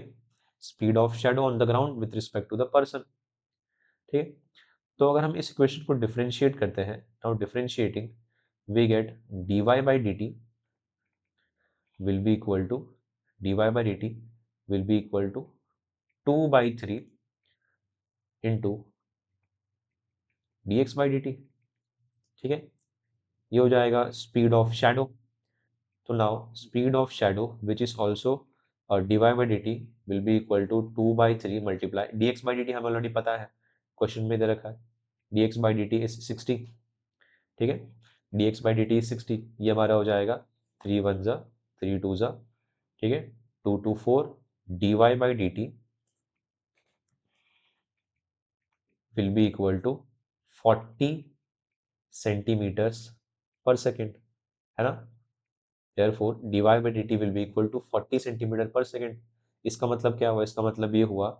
speed of shadow on the ground with respect to the person, ठीक है। तो अगर हम इस इक्वेशन को डिफरेंशिएट करते हैं, now differentiating we get dy by dt will be equal to dy by dt will be equal to 2 by 3 into dx by dt, ठीक है। ये हो जाएगा स्पीड ऑफ शैडो। तो now speed of shadow which is also dy by dt will be equal to 2 by 3 multiply dx by dt हमें already पता है, question में दे रखा है, dx by dt इज 60, ठीक है, dx by dt इज 60, ये हमारा हो जाएगा 3 1 जा 3 2 जा, ठीक है, 2 2 4 dy by dt will be equal to 40 centimetres पर सेकेंड, है ना। therefore dy by dt will be equal to 40 centimetre per second. इसका मतलब क्या हुआ, इसका मतलब ये हुआ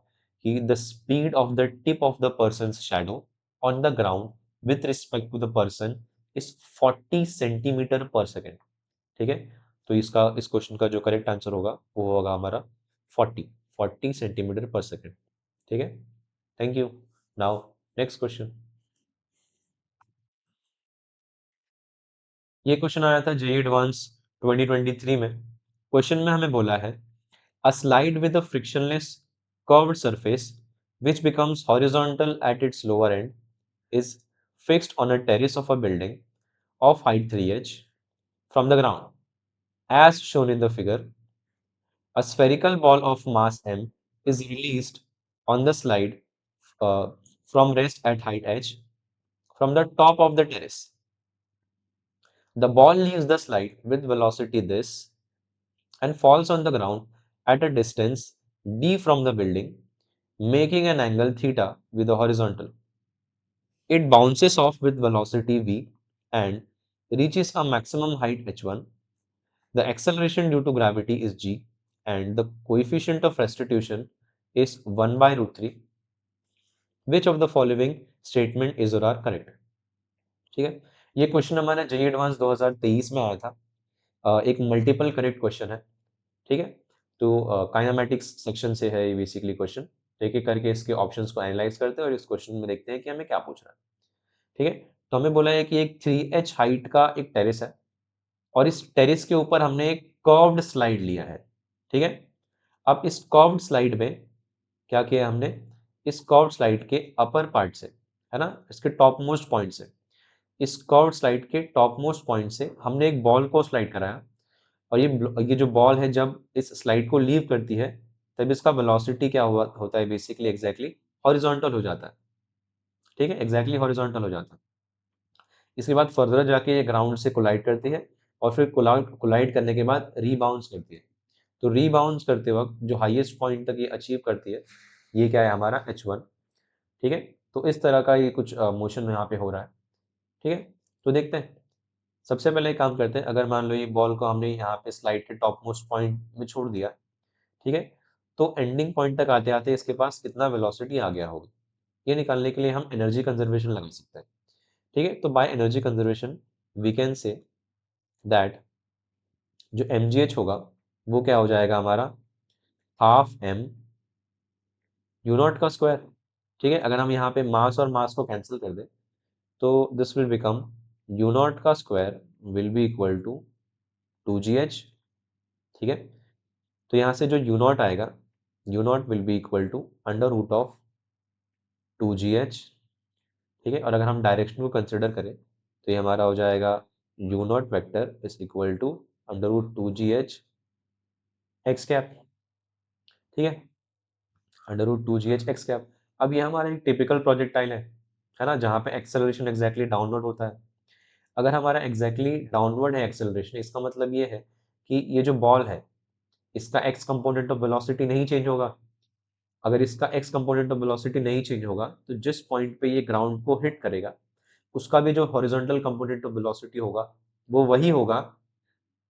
कि the speed of the tip of the person shadow on the ground with respect to the person is 40 centimetre per second, ठीक है। तो इसका इस क्वेश्चन का जो करेक्ट आंसर होगा वो होगा हमारा 40 सेंटीमीटर पर सेकेंड, ठीक है। Thank you. Now next question. ये क्वेश्चन आया था जेईई एडवांस 2023 में। क्वेश्चन में हमें बोला है a slide with a frictionless curved surface which becomes horizontal at its lower end is fixed on a terrace of a building of height 3h from the ground. As shown in the figure, a spherical ball of mass m is released on the slide uh, from rest at height h from the top of the terrace. The ball leaves the slide with velocity this and falls on the ground at a distance d from the building, making an angle theta with the horizontal. It bounces off with velocity v and reaches a maximum height h1. The acceleration due to gravity is g and the coefficient of restitution is 1 by root 3. Which of the following statement is or are correct? ठीक है, ये question हमारा JEE advance 2023 में आया था। एक multiple correct question है, ठीक है। तो काइनेमेटिक्स सेक्शन से है ये बेसिकली क्वेश्चन। एक एक करके इसके ऑप्शंस को एनालाइज करते हैं और इस क्वेश्चन में देखते हैं कि हमें क्या पूछ रहा है, ठीक है। तो हमें बोला है कि एक 3h हाइट का एक टेरेस है और इस टेरेस के ऊपर हमने एक कर्व्ड स्लाइड लिया है, ठीक है। अब इस कर्व्ड स्लाइड में क्या किया हमने, इस कर्व्ड स्लाइड के अपर पार्ट से, है ना, इसके टॉप मोस्ट पॉइंट से, इस कर्व्ड स्लाइड के टॉप मोस्ट पॉइंट से हमने एक बॉल को स्लाइड कराया और ये जो बॉल है जब इस स्लाइड को लीव करती है तब इसका वेलोसिटी क्या हुआ होता है, बेसिकली एग्जैक्टली हॉरिजॉन्टल हो जाता है, ठीक है, एग्जैक्टली हॉरिजॉन्टल हो जाता है। इसके बाद फर्दर जाके ये ग्राउंड से कोलाइड करती है और फिर कोलाइड करने के बाद रीबाउंस करती है। तो रीबाउंस करते वक्त जो हाईएस्ट पॉइंट तक ये अचीव करती है, ये क्या है हमारा h1, ठीक है। तो इस तरह का ये कुछ मोशन यहाँ पे हो रहा है, ठीक है। तो देखते हैं, सबसे पहले एक काम करते हैं, अगर मान लो ये बॉल को हमने यहाँ पे स्लाइड के टॉप मोस्ट पॉइंट में छोड़ दिया, ठीक है, तो एंडिंग पॉइंट तक आते आते इसके पास कितना वेलोसिटी आ गया होगा, ये निकालने के लिए हम एनर्जी कंजर्वेशन लगा सकते हैं, ठीक है। तो by energy conservation we can say that जो mgh होगा वो क्या हो जाएगा हमारा हाफ m यू नॉट का स्क्वायर, ठीक है। अगर हम यहाँ पे मास और मास को कैंसिल कर दें तो this will become u not का square will be equal to 2gh, ठीक है। तो यहाँ से जो यू नॉट आएगा, u not will be equal to under root of 2gh, ठीक है। और अगर हम डायरेक्शन को कंसिडर करें तो ये हमारा हो जाएगा U not vector is equal to under root 2gh X cap, ठीक है, under root 2gh X cap. अब ये हमारा एक टिपिकल प्रोजेक्टाइल है ना, जहाँ पे एक्सेलरेशन एग्जैक्टली डाउनवर्ड होता है। अगर हमारा एग्जैक्टली डाउनवर्ड है एक्सेलरेशन, इसका मतलब ये है कि ये जो बॉल है इसका एक्स कंपोनेंट ऑफ वेलोसिटी नहीं चेंज होगा। अगर इसका एक्स कंपोनेंट ऑफ वेलोसिटी नहीं चेंज होगा तो जिस पॉइंट पे ये ग्राउंड को हिट करेगा उसका भी जो हॉरिजॉन्टल कंपोनेंट ऑफ वेलोसिटी होगा वो वही होगा,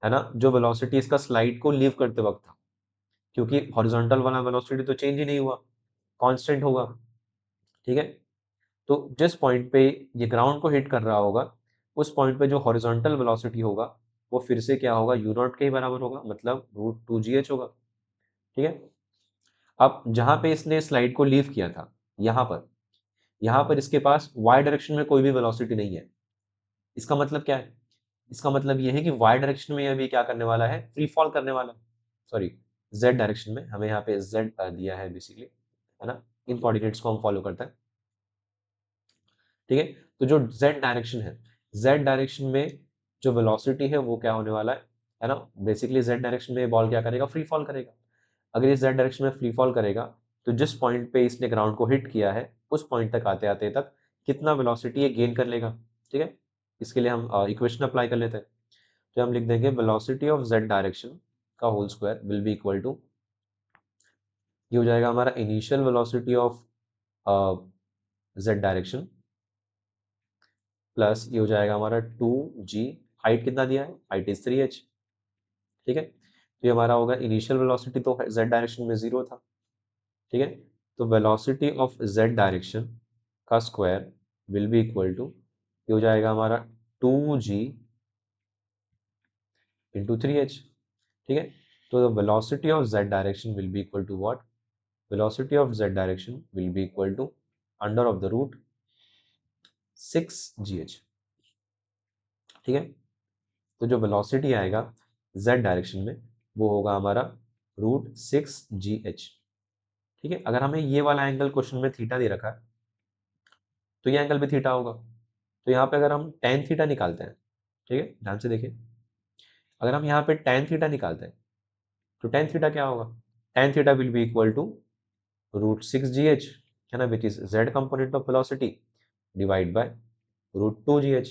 है ना, जो वेलोसिटी इसका स्लाइड को लीव करते वक्त था। क्योंकि हॉरिजॉन्टल वाला वेलोसिटी तो चेंज ही नहीं हुआ, कांस्टेंट होगा। ठीक है, तो जिस पॉइंट पे ये ग्राउंड को हिट कर रहा होगा, उस पॉइंट पे जो हॉरिजॉन्टल वेलोसिटी होगा वो फिर से क्या होगा, यू नॉट के ही बराबर होगा, मतलब √2gh होगा। ठीक है, अब जहां पे इसने स्लाइड को लीव किया था, यहाँ पर इसके पास y डायरेक्शन में कोई भी वेलोसिटी नहीं है। इसका मतलब क्या है, इसका मतलब ये है कि y डायरेक्शन में अभी क्या करने वाला है, फ्री फॉल करने वाला है। सॉरी, z डायरेक्शन में, हमें यहाँ पे z दिया है बेसिकली, है ना, इन कोऑर्डिनेट्स को हम फॉलो करते हैं। ठीक है, तो जो z डायरेक्शन है, z डायरेक्शन में जो वेलोसिटी है वो क्या होने वाला है ना, बेसिकली z डायरेक्शन में बॉल क्या करेगा, फ्री फॉल करेगा। अगर ये z डायरेक्शन में फ्री फॉल करेगा तो जिस पॉइंट पे इसने ग्राउंड को हिट किया है उस पॉइंट तक आते आते तक कितना वेलोसिटी ये गेन कर लेगा। ठीक है, इसके लिए हम इक्वेशन अप्लाई कर लेते हैं। तो हम लिख देंगे वेलोसिटी ऑफ z डायरेक्शन का whole square will be equal to, ये हो जाएगा हमारा initial velocity of z direction plus ये हो जाएगा हमारा 2g, हाइट कितना दिया है, हाइट इज 3h। ठीक है, तो ये हमारा होगा इनिशियल वेलोसिटी तो z डायरेक्शन में 0 था। ठीक है, तो वेलोसिटी ऑफ z डायरेक्शन का square will be equal to, ये हो जाएगा हमारा 2g इंटू 3h। ठीक है, तो velocity of z direction will be equal to what, velocity of z direction will be equal to under of the root 6gh। ठीक है, तो जो वेलोसिटी आएगा z डायरेक्शन में वो होगा हमारा √6gh। ठीक है, अगर हमें ये वाला एंगल क्वेश्चन में थीटा दे रखा है तो ये एंगल भी थीटा होगा। तो यहाँ पे अगर हम tan थीटा निकालते हैं, ठीक है, ध्यान से देखिए, अगर हम यहाँ पे tan थीटा निकालते हैं तो tan थीटा क्या होगा, tan theta will be equal to √6gh, है ना, which is z component of velocity divide by √2gh,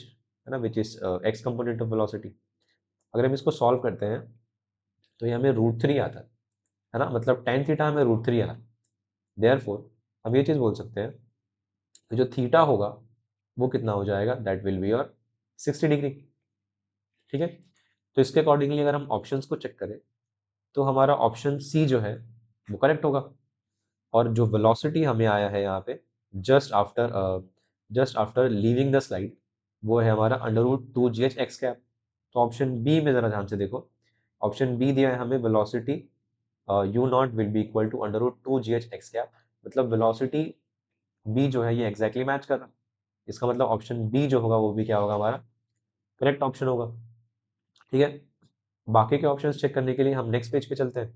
है ना, which is x component of velocity. अगर हम इसको सॉल्व करते हैं तो ये हमें √3 आता है ना, मतलब tan थीटा हमें √3 आया। देयरफॉर हम ये चीज बोल सकते हैं कि जो थीटा होगा वो कितना हो जाएगा, that will be your 60 degree. ठीक है, तो इसके अकॉर्डिंगली अगर हम ऑप्शंस को चेक करें तो हमारा ऑप्शन सी जो है वो करेक्ट होगा। और जो वेलोसिटी हमें आया है यहाँ पे just after leaving the slide, वो है हमारा √2gh(x)। तो ऑप्शन बी में जरा ध्यान से देखो, ऑप्शन बी दिया है हमें velocity U not will be equal to √2gh(x), मतलब वेलोसिटी बी जो है ये एग्जैक्टली मैच कर रहा है। इसका मतलब ऑप्शन बी जो होगा वो भी क्या होगा, हमारा करेक्ट ऑप्शन होगा। ठीक है, बाकी के ऑप्शंस चेक करने के लिए हम नेक्स्ट पेज पे चलते हैं।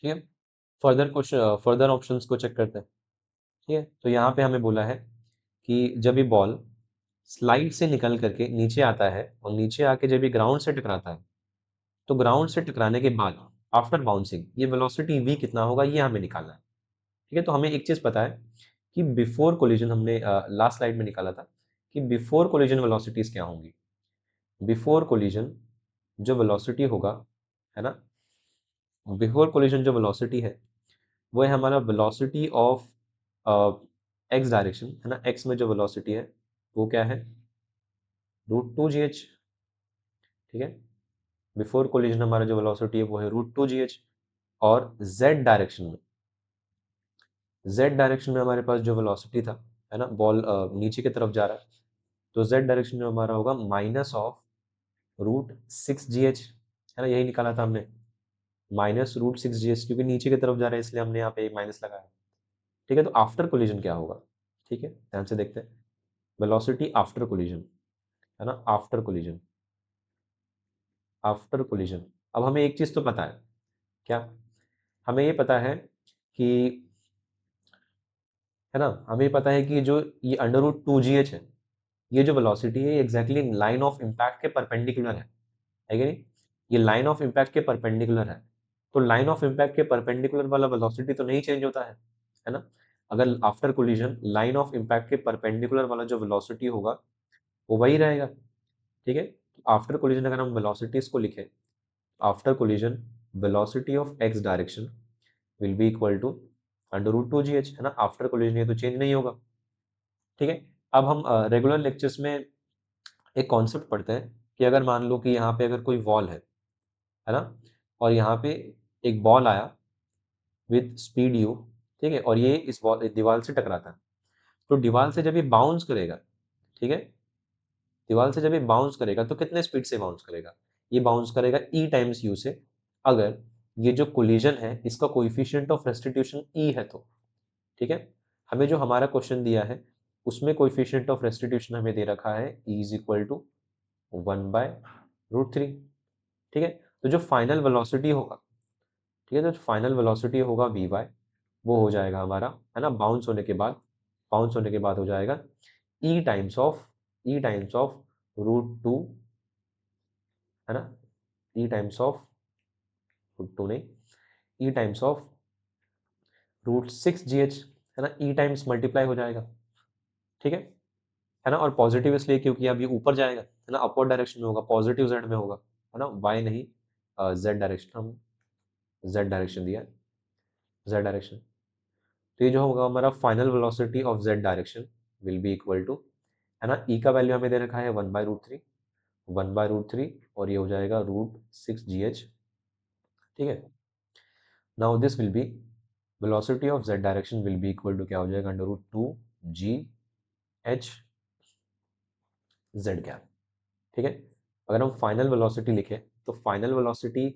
ठीक है, फर्दर क्वेश्चन, फर्दर ऑप्शंस को चेक करते हैं। ठीक है, तो यहाँ पे हमें बोला है कि जब ये बॉल स्लाइड से निकल करके नीचे आता है और नीचे आके जब ये ग्राउंड से टकराता है तो ग्राउंड से टकराने के बाद आफ्टर बाउंसिंग ये वेलोसिटी v कितना होगा ये हमें निकालना है। ठीक है, तो हमें एक चीज पता है कि बिफोर कोलिजन, हमने लास्ट स्लाइड में निकाला था कि बिफोर कोलिजन वेलोसिटीज क्या होंगी। बिफोर कोलिजन जो वेलोसिटी होगा, है ना, बिफोर कोलिजन जो वेलोसिटी है वो है हमारा वेलोसिटी ऑफ एक्स डायरेक्शन, है ना, एक्स में जो वेलोसिटी है वो क्या है, √2gh। ठीक है, बिफोर कोलिजन हमारा जो वेलोसिटी है वो है √2gh। और z डायरेक्शन में, z डायरेक्शन में हमारे पास जो वेलोसिटी था, है ना, बॉल नीचे की तरफ जा रहा है, तो z डायरेक्शन में हमारा होगा -√6gh, है ना, यही निकाला था हमने, -√6gh, क्योंकि नीचे की तरफ जा रहा है इसलिए हमने यहाँ पे एक माइनस लगाया। ठीक है, तो आफ्टर कोलिजन क्या होगा, ठीक है, ध्यान से देखते हैं, वेलोसिटी आफ्टर कोलिजन, है ना, आफ्टर कोलिजन, आफ्टर कोलिजन। अब हमें एक चीज तो पता है, क्या, हमें ये पता है कि, है ना, हमें ये पता है कि जो ये √2gh है, ये जो वेलोसिटी है ये एग्जैक्टली लाइन ऑफ इम्पैक्ट के परपेंडिकुलर है कि नहीं, ये लाइन ऑफ इम्पैक्ट के परपेंडिकुलर है। तो लाइन ऑफ इम्पैक्ट के परपेंडिकुलर वाला वेलोसिटी तो नहीं चेंज होता है ना, अगर after collision line of impact के परपेंडिकुलर वाला जो वेलोसिटी होगा वो वही रहेगा। ठीक है, आफ्टर कोलिजन अगर हम वेलोसिटीज को लिखें, after collision velocity of x direction will be equal to √2gh, है ना, आफ्टर कोलिजन ये तो चेंज नहीं होगा। ठीक है, अब हम रेगुलर लेक्चर्स में एक कॉन्सेप्ट पढ़ते हैं कि अगर मान लो कि यहाँ पे अगर कोई वॉल है ना, और यहाँ पे एक बॉल आया विद स्पीड यू, ठीक है, और ये इस दीवार से टकराता है, तो दीवार से जब ये बाउंस करेगा, ठीक है, दीवार से जब ये बाउंस करेगा तो कितने स्पीड से बाउंस करेगा, ये बाउंस करेगा ई टाइम्स यू से, अगर ये जो कोलिजन है इसका कोएफिशिएंट ऑफ रेस्टिट्यूशन ई है तो, ठीक है। हमें जो हमारा क्वेश्चन दिया है उसमें कोएफिशिएंट ऑफ रेस्टिट्यूशन हमें दे रखा है ई इज इक्वल टू 1/√3, ठीक है। तो जो फाइनल वेलोसिटी होगा, ठीक है, तो फाइनल वेलोसिटी होगा वी वाई, वो हो जाएगा हमारा, है ना, बाउंस होने के बाद हो जाएगा ई टाइम्स ऑफ √2, है ना, ई टाइम्स ऑफ √2 नहीं, ई टाइम्स ऑफ √6 GH, है ना, ई टाइम्स मल्टीप्लाई हो जाएगा, ठीक है ना, और पॉजिटिव इसलिए क्योंकि अब ये ऊपर जाएगा, है ना, अपवर्ड डायरेक्शन में होगा, पॉजिटिव जेड में होगा, है ना, वाई नहीं, जेड डायरेक्शन, हम जेड डायरेक्शन दिया, जेड डायरेक्शन। तो ये जो होगा हमारा final velocity of Z direction will be equal to, है ना, ई का वैल्यू हमें दे रखा है 1/√3, 1/√3, और ये हो जाएगा √6 GH, ठीक है। Now this will be velocity of Z direction will be equal to क्या हो जाएगा, √2 GH जेड कैप, ठीक है। अगर हम फाइनल वेलोसिटी लिखें तो फाइनल वेलोसिटी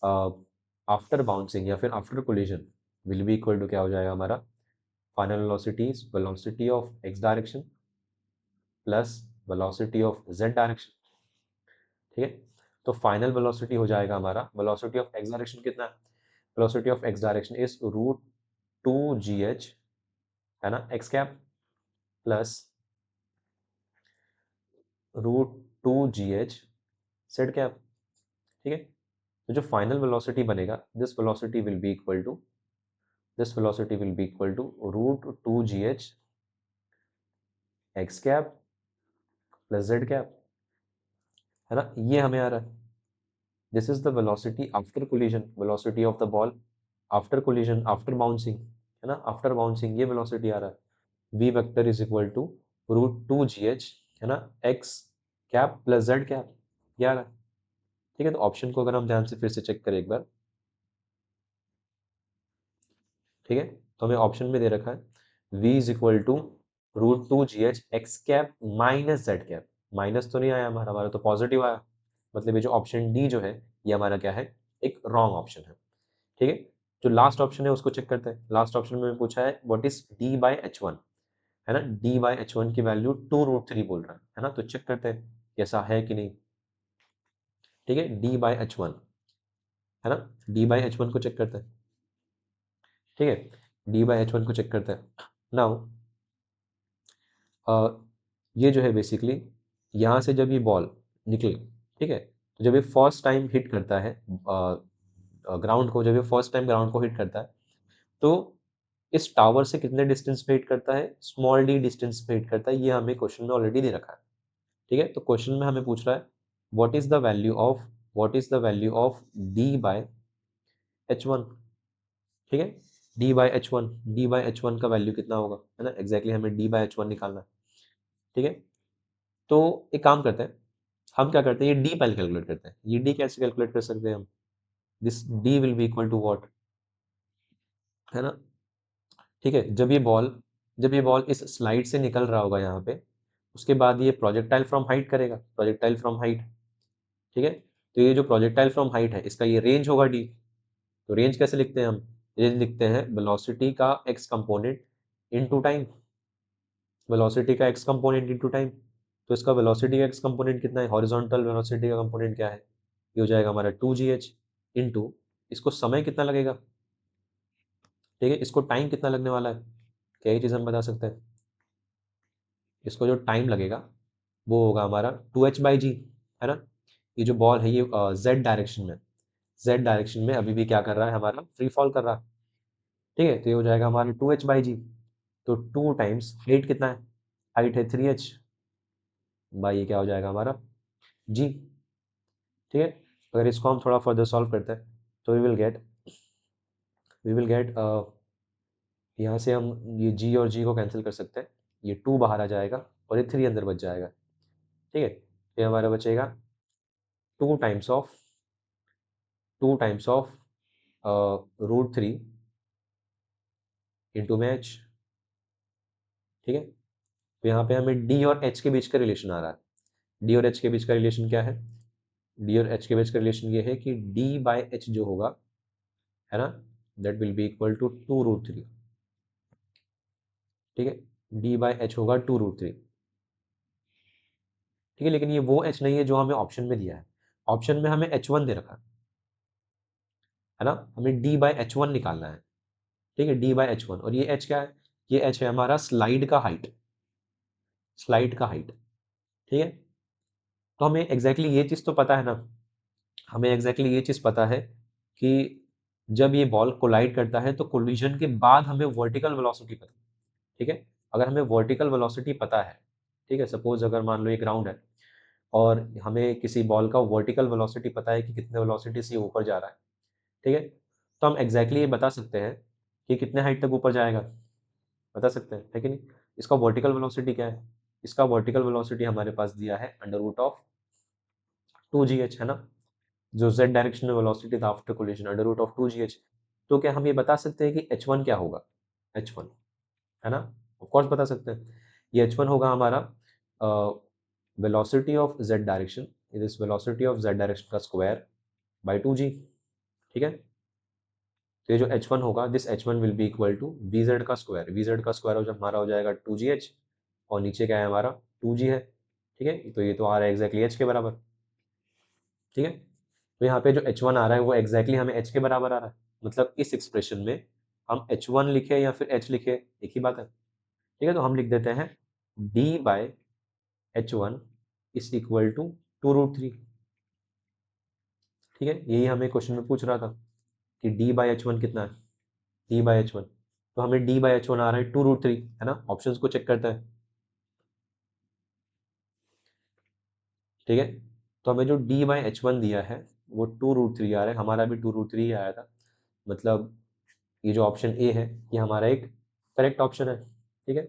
आफ्टर बाउंसिंग या फिर after collision will be equal to क्या हो जाएगा हमारा, final velocity is velocity of x direction plus velocity of Z direction, ठीक है। तो फाइनल वेलोसिटी हो जाएगा हमारा, वेलोसिटी ऑफ एक्स डायरेक्शन कितना है, velocity of x direction is √2 GH, है ना, X cap plus √2 GH Z cap, ठीक है। तो जो फाइनल वेलोसिटी बनेगा, this velocity will be equal to √2 GH x cap plus Z cap, है ना, ये हमें आ रहा है। This is the velocity after collision, velocity of the ball after collision, after bouncing, है ना, आफ्टर बाउंसिंग ये वेलोसिटी आ रहा है। We vector is equal to √2 GH, है ना, X cap plus Z cap, ये आ रहा है, ठीक है। तो ऑप्शन को अगर हम ध्यान से फिर से चेक करें एक बार, ठीक है, तो हमें ऑप्शन में दे रखा है v is equal to √2 GH x cap minus z cap, minus तो नहीं आया हमारा, हमारा तो पॉजिटिव आया, मतलब ये जो ऑप्शन डी जो है ये हमारा क्या है, एक रॉन्ग ऑप्शन है, ठीक है। जो लास्ट ऑप्शन है उसको चेक करते हैं। लास्ट ऑप्शन में पूछा है व्हाट इज d/h1, है ना, d/h1 की वैल्यू 2√3 बोल रहा है ना, तो चेक करते हैं कैसा है कि नहीं, ठीक है, d/h1, है ना, d/h1 को चेक करते हैं, ठीक है, d/h1 को चेक करते हैं। नाउ ये जो है बेसिकली यहाँ से जब ये बॉल निकले, ठीक है, तो जब ये फर्स्ट टाइम हिट करता है ग्राउंड को, जब ये फर्स्ट टाइम ग्राउंड को हिट करता है तो इस टावर से कितने डिस्टेंस पे हिट करता है, स्मॉल डी डिस्टेंस पे हिट करता है, ये हमें क्वेश्चन में ऑलरेडी दे रखा है, ठीक है। तो क्वेश्चन में हमें पूछ रहा है what is the value of, d/h1, ठीक है, d/h1 का वैल्यू कितना होगा, है ना, एग्जैक्टली हमें d/h1 निकालना है, ठीक है। तो एक काम करते हैं, हम क्या करते हैं, ये डी पहले कैलकुलेट करते हैं। ये डी कैसे कैलकुलेट कर सकते हैं हम, this d will be equal to what, है ना, ठीक है। जब ये बॉल इस स्लाइड से निकल रहा होगा यहाँ पे, उसके बाद ये प्रोजेक्टाइल फ्रॉम हाइट करेगा, प्रोजेक्टाइल फ्रॉम हाइट, ठीक है। तो ये जो प्रोजेक्टाइल फ्रॉम हाइट है इसका ये रेंज होगा डी। तो रेंज कैसे लिखते हैं हम, रेंज लिखते हैं वेलोसिटी का x component into time, velocity का एक्स कंपोनेंट इनटू टाइम। तो इसका वेलोसिटी का एक्स कंपोनेंट कितना है, हॉरिजॉन्टल वेलोसिटी का कंपोनेंट क्या है, ये हो जाएगा हमारा 2 GH इनटू, इसको समय कितना लगेगा, ठीक है, इसको टाइम कितना लगने वाला है, क्या ये चीज़ हम बता सकते हैं, इसको जो टाइम लगेगा वो होगा हमारा 2h/g, है ना। ये जो बॉल है ये जेड डायरेक्शन में, जेड डायरेक्शन में अभी भी क्या कर रहा है, हमारा फ्री फॉल कर रहा है, ठीक है। तो ये हो जाएगा हमारा 2h/g, तो 2 टाइम्स हाइट कितना है, हाइट है 3h बाई, ये क्या हो जाएगा हमारा g, ठीक है। अगर इसको हम थोड़ा फर्दर सॉल्व करते हैं तो वी विल गेट यहाँ से हम ये g और g को कैंसिल कर सकते हैं, ये 2 बाहर आ जाएगा और ये 3 अंदर बच जाएगा, ठीक है। ये हमारा बचेगा two times of root three into में एच। ठीक है, तो यहाँ पे हमें डी और एच के बीच का रिलेशन आ रहा है। डी और एच के बीच का रिलेशन क्या है? डी और एच के बीच का रिलेशन ये है कि डी बाय एच जो होगा, है ना, that will be equal to two root three. ठीक है, डी बाय एच होगा टू रूट थ्री। ठीक है, लेकिन ये वो एच नहीं है जो हमें ऑप्शन में दिया है। ऑप्शन में हमें एच वन दे रखा है ना, हमें डी बाय एच वन निकालना है। ठीक है, डी बाय एच वन, और ये एच क्या है? ये एच है हमारा स्लाइड का हाइट, स्लाइड का हाइट। ठीक है, तो हमें एग्जैक्टली ये चीज़ तो पता है ना, हमें एग्जैक्टली ये चीज़ पता है कि जब ये बॉल कोलाइड करता है तो कोलिजन के बाद हमें वर्टिकल वेलोसिटी पता है। ठीक है, अगर हमें वर्टिकल वेलोसिटी पता है, ठीक है, सपोज अगर मान लो ये ग्राउंड है और हमें किसी बॉल का वर्टिकल वेलोसिटी पता है कि कितने वेलोसिटी से ये ऊपर जा रहा है। ठीक है, तो हम एग्जैक्टली ये बता सकते हैं कि कितने हाइट तक ऊपर जाएगा, बता सकते हैं, है कि नहीं? इसका वर्टिकल वेलोसिटी क्या है? इसका वर्टिकल वेलोसिटी हमारे पास दिया है under root of two g h, है ना, जो z डायरेक्शन में वेलोसिटी था after collision, under root of two g h. तो क्या हम ये बता सकते हैं कि एच वन क्या होगा? एच वन, है ना, ऑफ कोर्स बता सकते हैं। ये एच वन होगा हमारा velocity of z direction, it is velocity of z direction का स्क्वायर बाय टू जी। ठीक है, तो ये जो एच वन होगा, this h one will be equal to v z का स्क्वायर। वी जेड का स्क्वायर हो, जब हमारा हो जाएगा टू जी एच, और नीचे क्या है हमारा टू जी है। ठीक है, तो ये तो आ रहा है एग्जैक्टली एच के बराबर। ठीक है, तो यहाँ पे जो एच वन आ रहा है वो एग्जैक्टली हमें एच के बराबर आ रहा है। मतलब इस एक्सप्रेशन में हम एच वन लिखे या फिर एच लिखे, एक ही बात है। ठीक है, तो हम लिख देते हैं d by h one is equal to two root three. ठीक है, यही हमें क्वेश्चन में पूछ रहा था कि डी बाय एच वन कितना है, डी बाय एच वन। तो हमें डी बाय एच वन आ रहा है टू रूट थ्री, है ना, ऑप्शंस को चेक करता है। ठीक है, तो हमें जो डी बाय एच वन दिया है वो टू रूट थ्री आ रहा है, हमारा भी टू रूट थ्री ही आया था। मतलब ये जो ऑप्शन ए है ये हमारा एक करेक्ट ऑप्शन है। ठीक है,